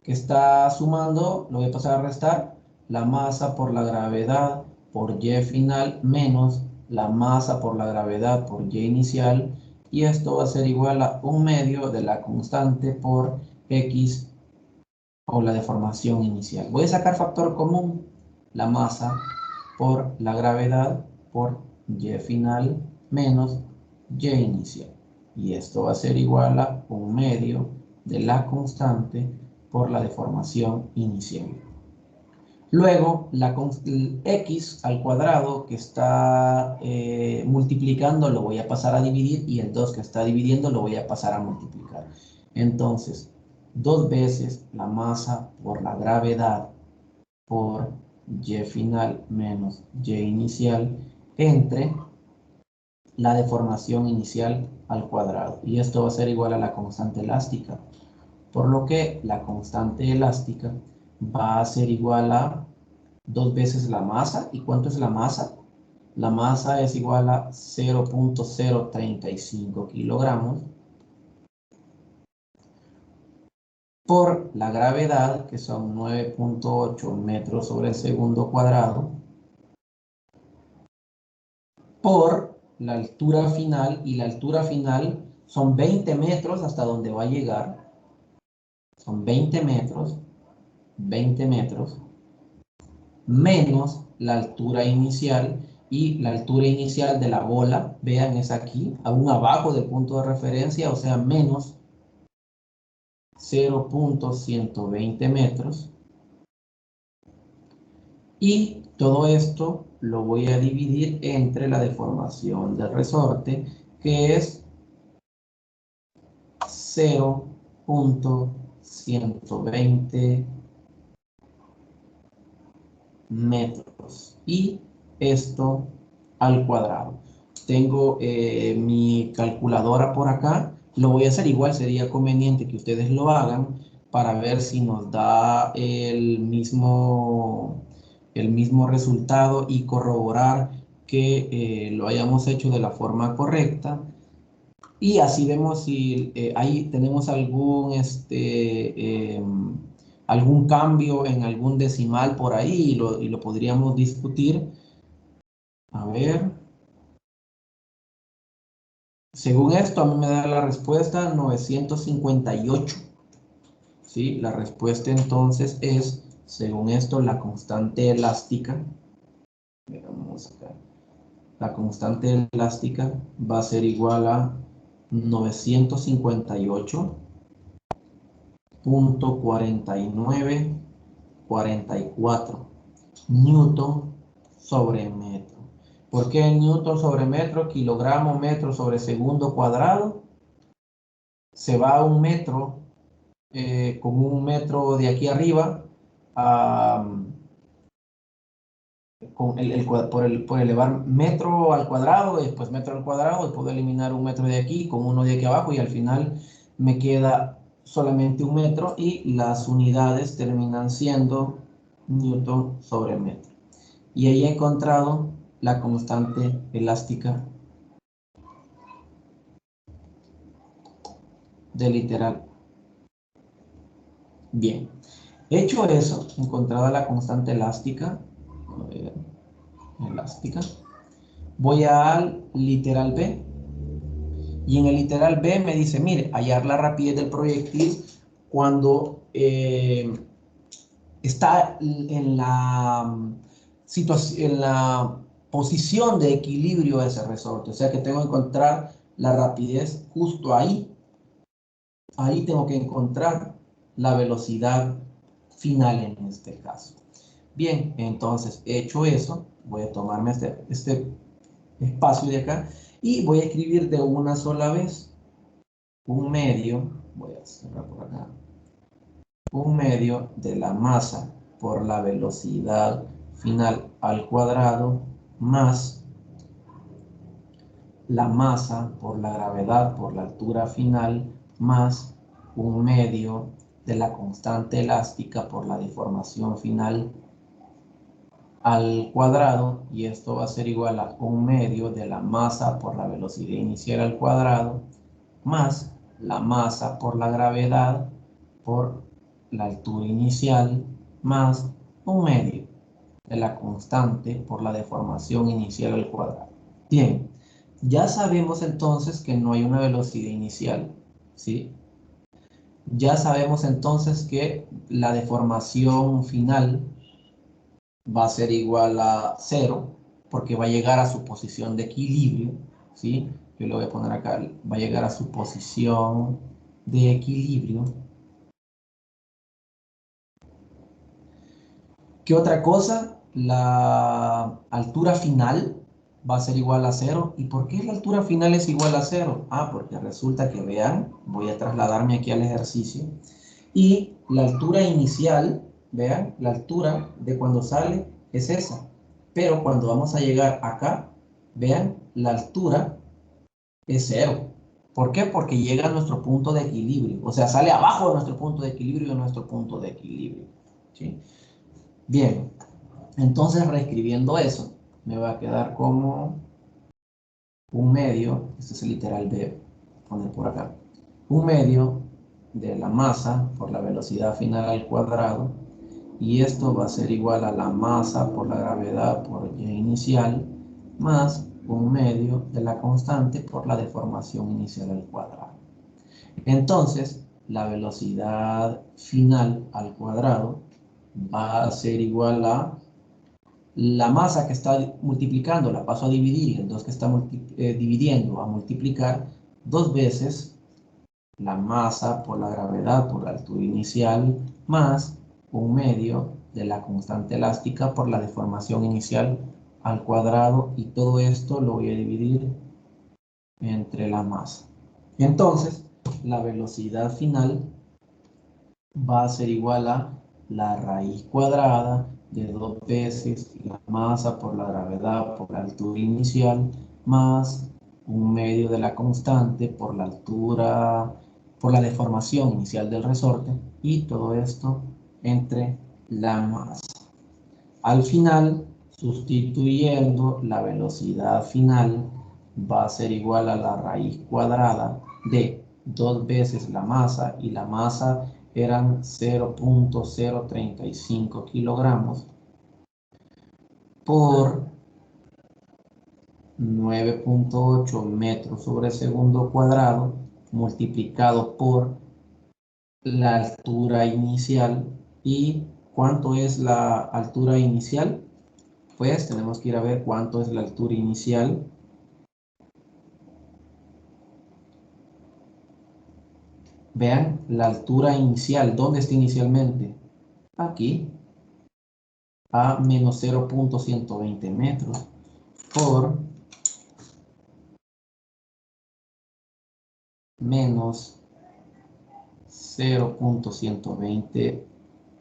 que está sumando, lo voy a pasar a restar, la masa por la gravedad por Y final menos la masa por la gravedad por Y inicial, y esto va a ser igual a un medio de la constante por X, o la deformación inicial. Voy a sacar factor común, la masa por la gravedad por Y final menos Y inicial. Y esto va a ser igual a un medio de la constante por la deformación inicial. Luego, el x al cuadrado que está multiplicando lo voy a pasar a dividir, y el 2 que está dividiendo lo voy a pasar a multiplicar. Entonces, 2 veces la masa por la gravedad por Y final menos Y inicial entre la deformación inicial al cuadrado. Y esto va a ser igual a la constante elástica. Por lo que la constante elástica va a ser igual a 2 veces la masa. ¿Y cuánto es la masa? La masa es igual a 0.035 kilogramos por la gravedad, que son 9.8 metros sobre el segundo cuadrado, por la altura final, y la altura final son 20 metros hasta donde va a llegar. Son 20 metros, menos la altura inicial, y la altura inicial de la bola, vean, es aquí, aún abajo del punto de referencia, o sea, menos 0.120 metros. Y todo esto lo voy a dividir entre la deformación del resorte, que es 0.120 metros, y esto al cuadrado. Tengo mi calculadora por acá, lo voy a hacer igual, sería conveniente que ustedes lo hagan para ver si nos da el mismo resultado y corroborar que lo hayamos hecho de la forma correcta. Y así vemos si ahí tenemos algún cambio en algún decimal por ahí, y lo podríamos discutir. A ver. Según esto, a mí me da la respuesta 958. ¿Sí? La respuesta entonces es, según esto, la constante elástica. Veamos acá. La constante elástica va a ser igual a 958.4944 newton sobre metro. ¿Por qué newton sobre metro? Kilogramo metro sobre segundo cuadrado. se va a 1 metro, con 1 metro de aquí arriba, a, por elevar metro al cuadrado, después metro al cuadrado, puedo eliminar 1 metro de aquí con 1 de aquí abajo y al final me queda solamente 1 metro y las unidades terminan siendo Newton sobre metro. Y ahí he encontrado la constante elástica de literal. Bien, hecho eso, encontrada la constante elástica, voy al literal B. Y en el literal B me dice, mire, hallar la rapidez del proyectil cuando está en la situación, en la posición de equilibrio de ese resorte. O sea que tengo que encontrar la rapidez justo ahí. Ahí tengo que encontrar la velocidad final en este caso. Bien, entonces, hecho eso, voy a tomarme este espacio de acá y voy a escribir de una sola vez un medio, voy a cerrar por acá, un medio de la masa por la velocidad final al cuadrado más la masa por la gravedad por la altura final más un medio de la constante elástica por la deformación final al cuadrado, y esto va a ser igual a un medio de la masa por la velocidad inicial al cuadrado más la masa por la gravedad por la altura inicial más un medio de la constante por la deformación inicial al cuadrado. Bien, ya sabemos entonces que no hay una velocidad inicial, ¿sí? Ya sabemos entonces que la deformación final va a ser igual a 0, porque va a llegar a su posición de equilibrio, ¿sí? Yo lo voy a poner acá, va a llegar a su posición de equilibrio. ¿Qué otra cosa? La altura final va a ser igual a 0. ¿Y por qué la altura final es igual a 0? Ah, porque resulta que, vean, voy a trasladarme aquí al ejercicio. Y la altura inicial, vean, la altura de cuando sale es esa. Pero cuando vamos a llegar acá, vean, la altura es 0. ¿Por qué? Porque llega a nuestro punto de equilibrio. O sea, sale abajo de nuestro punto de equilibrio y de nuestro punto de equilibrio. ¿Sí? Bien, entonces reescribiendo eso, me va a quedar como un medio, este es el literal B, poner por acá, un medio de la masa por la velocidad final al cuadrado, y esto va a ser igual a la masa por la gravedad por Y inicial, más un medio de la constante por la deformación inicial al cuadrado. Entonces, la velocidad final al cuadrado va a ser igual a la masa que está multiplicando, la paso a dividir, y el 2 que está dividiendo a multiplicar 2 veces la masa por la gravedad por la altura inicial más un medio de la constante elástica por la deformación inicial al cuadrado, y todo esto lo voy a dividir entre la masa. Entonces, la velocidad final va a ser igual a la raíz cuadrada de 2 veces la masa por la gravedad por la altura inicial más un medio de la constante por la altura, por la deformación inicial del resorte, y todo esto entre la masa. Al final, sustituyendo, la velocidad final va a ser igual a la raíz cuadrada de 2 veces la masa, y la masa eran 0.035 kilogramos por 9.8 metros sobre segundo cuadrado multiplicado por la altura inicial. ¿Y cuánto es la altura inicial? Pues tenemos que ir a ver cuánto es la altura inicial. Vean la altura inicial. ¿Dónde está inicialmente? Aquí, a menos 0.120 metros por menos 0.120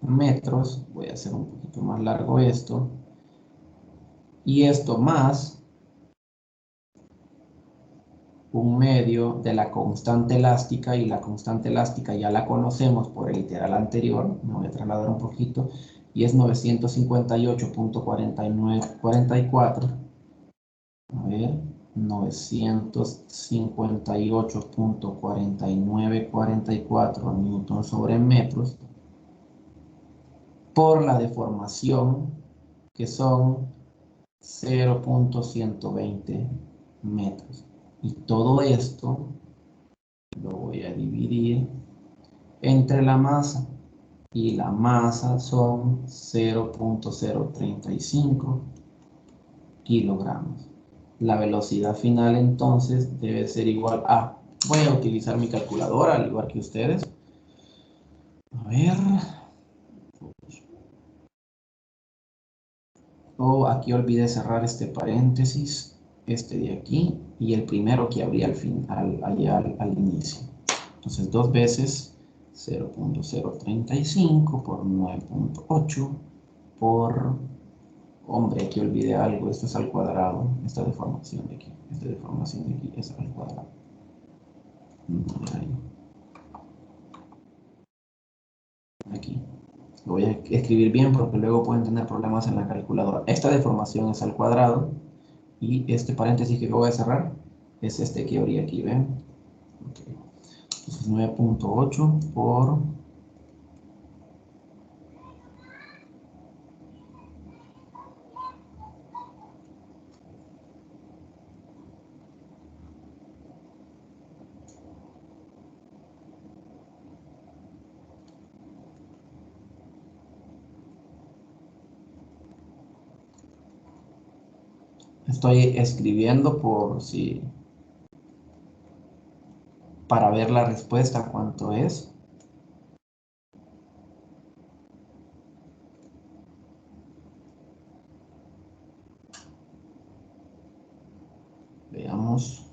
metros. Voy a hacer un poquito más largo esto. Y esto más un medio de la constante elástica, y la constante elástica ya la conocemos por el literal anterior, me voy a trasladar un poquito, y es 958.4944, a ver, 958.4944 newton sobre metros, por la deformación, que son 0.120 metros. Y todo esto lo voy a dividir entre la masa, y la masa son 0.035 kilogramos. La velocidad final entonces debe ser igual a, voy a utilizar mi calculadora al igual que ustedes. A ver, aquí olvidé cerrar este paréntesis, este de aquí, y el primero que abrí al final, allá al inicio. Entonces 2 veces 0.035 por 9.8 por, hombre, aquí olvidé algo, esto es al cuadrado, esta deformación de aquí es al cuadrado. Aquí. Lo voy a escribir bien porque luego pueden tener problemas en la calculadora. Esta deformación es al cuadrado, y este paréntesis que voy a cerrar es este que abrí aquí, ¿ven? Okay. Entonces 9.8 por... Estoy escribiendo por si... para ver la respuesta, ¿cuánto es? Veamos.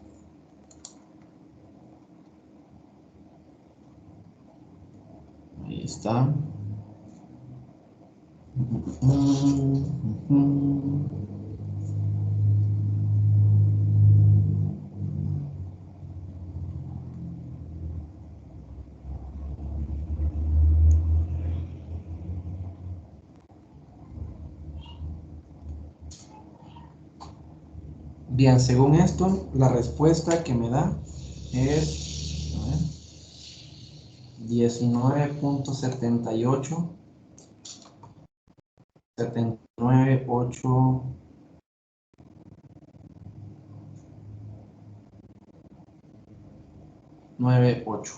Ahí está. Bien, según esto, la respuesta que me da es 19.78, 79.8, 98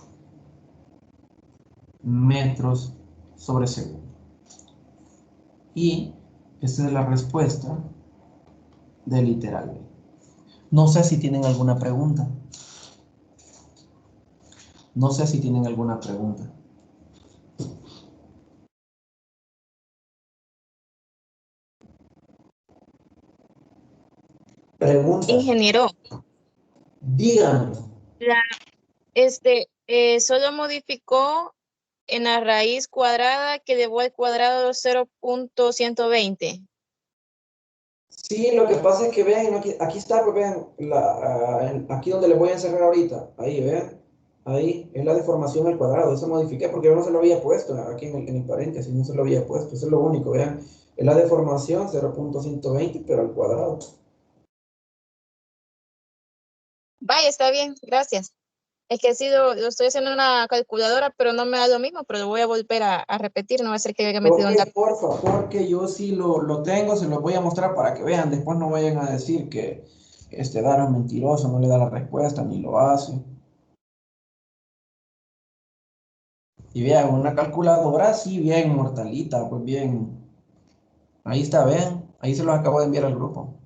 metros sobre segundo. Y esta es la respuesta del literal B. No sé si tienen alguna pregunta. No sé si tienen alguna pregunta. Preguntas. Ingeniero, Díganme. la, solo modificó en la raíz cuadrada que elevó al cuadrado 0.120. Sí, lo que pasa es que vean, aquí está, pues vean, aquí donde le voy a encerrar ahorita, ahí, vean, ahí es la deformación al cuadrado, eso modifiqué porque yo no se lo había puesto, aquí en el paréntesis, no se lo había puesto, eso es lo único, vean, es la deformación 0.120, pero al cuadrado. Vaya, está bien, gracias. Es que lo estoy haciendo en una calculadora, pero no me da lo mismo, pero lo voy a volver a repetir, no va a ser que haya metido un Porque, dato. porfa, porque yo sí lo tengo, se lo voy a mostrar para que vean, después no vayan a decir que Daro es mentiroso, no le da la respuesta, ni lo hace. Y vean, una calculadora así bien mortalita, pues bien. Ahí está, ven. Ahí se los acabo de enviar al grupo.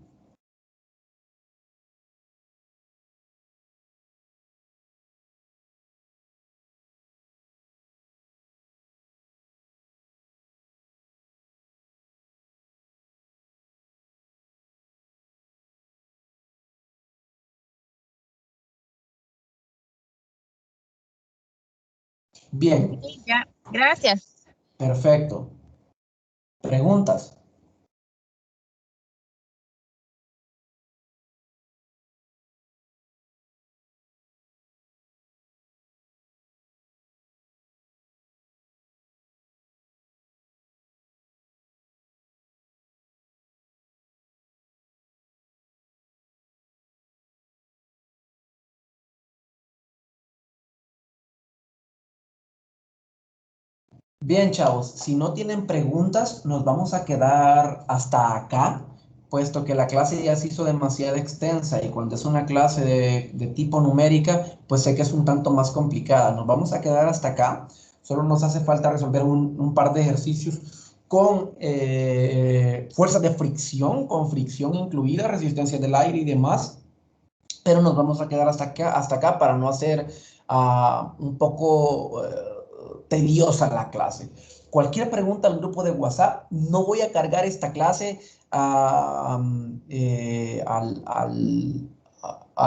Bien, Sí, ya, gracias. perfecto. ¿Preguntas? Bien, chavos, si no tienen preguntas, nos vamos a quedar hasta acá, puesto que la clase ya se hizo demasiado extensa y cuando es una clase de tipo numérica, pues sé que es un tanto más complicada. Nos vamos a quedar hasta acá. Solo nos hace falta resolver un par de ejercicios con fuerzas de fricción, con fricción incluida, resistencia del aire y demás, pero nos vamos a quedar hasta acá para no hacer un poco tediosa la clase. Cualquier pregunta al grupo de WhatsApp, no voy a cargar esta clase a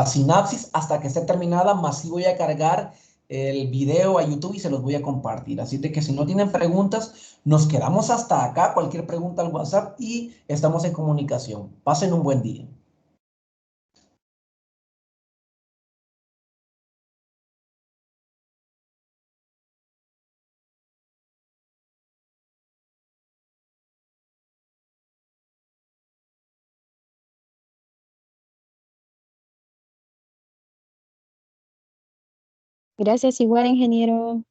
Synapsis hasta que esté terminada, más sí voy a cargar el video a YouTube y se los voy a compartir. Así de que si no tienen preguntas, nos quedamos hasta acá. Cualquier pregunta al WhatsApp y estamos en comunicación. Pasen un buen día. Gracias igual, ingeniero.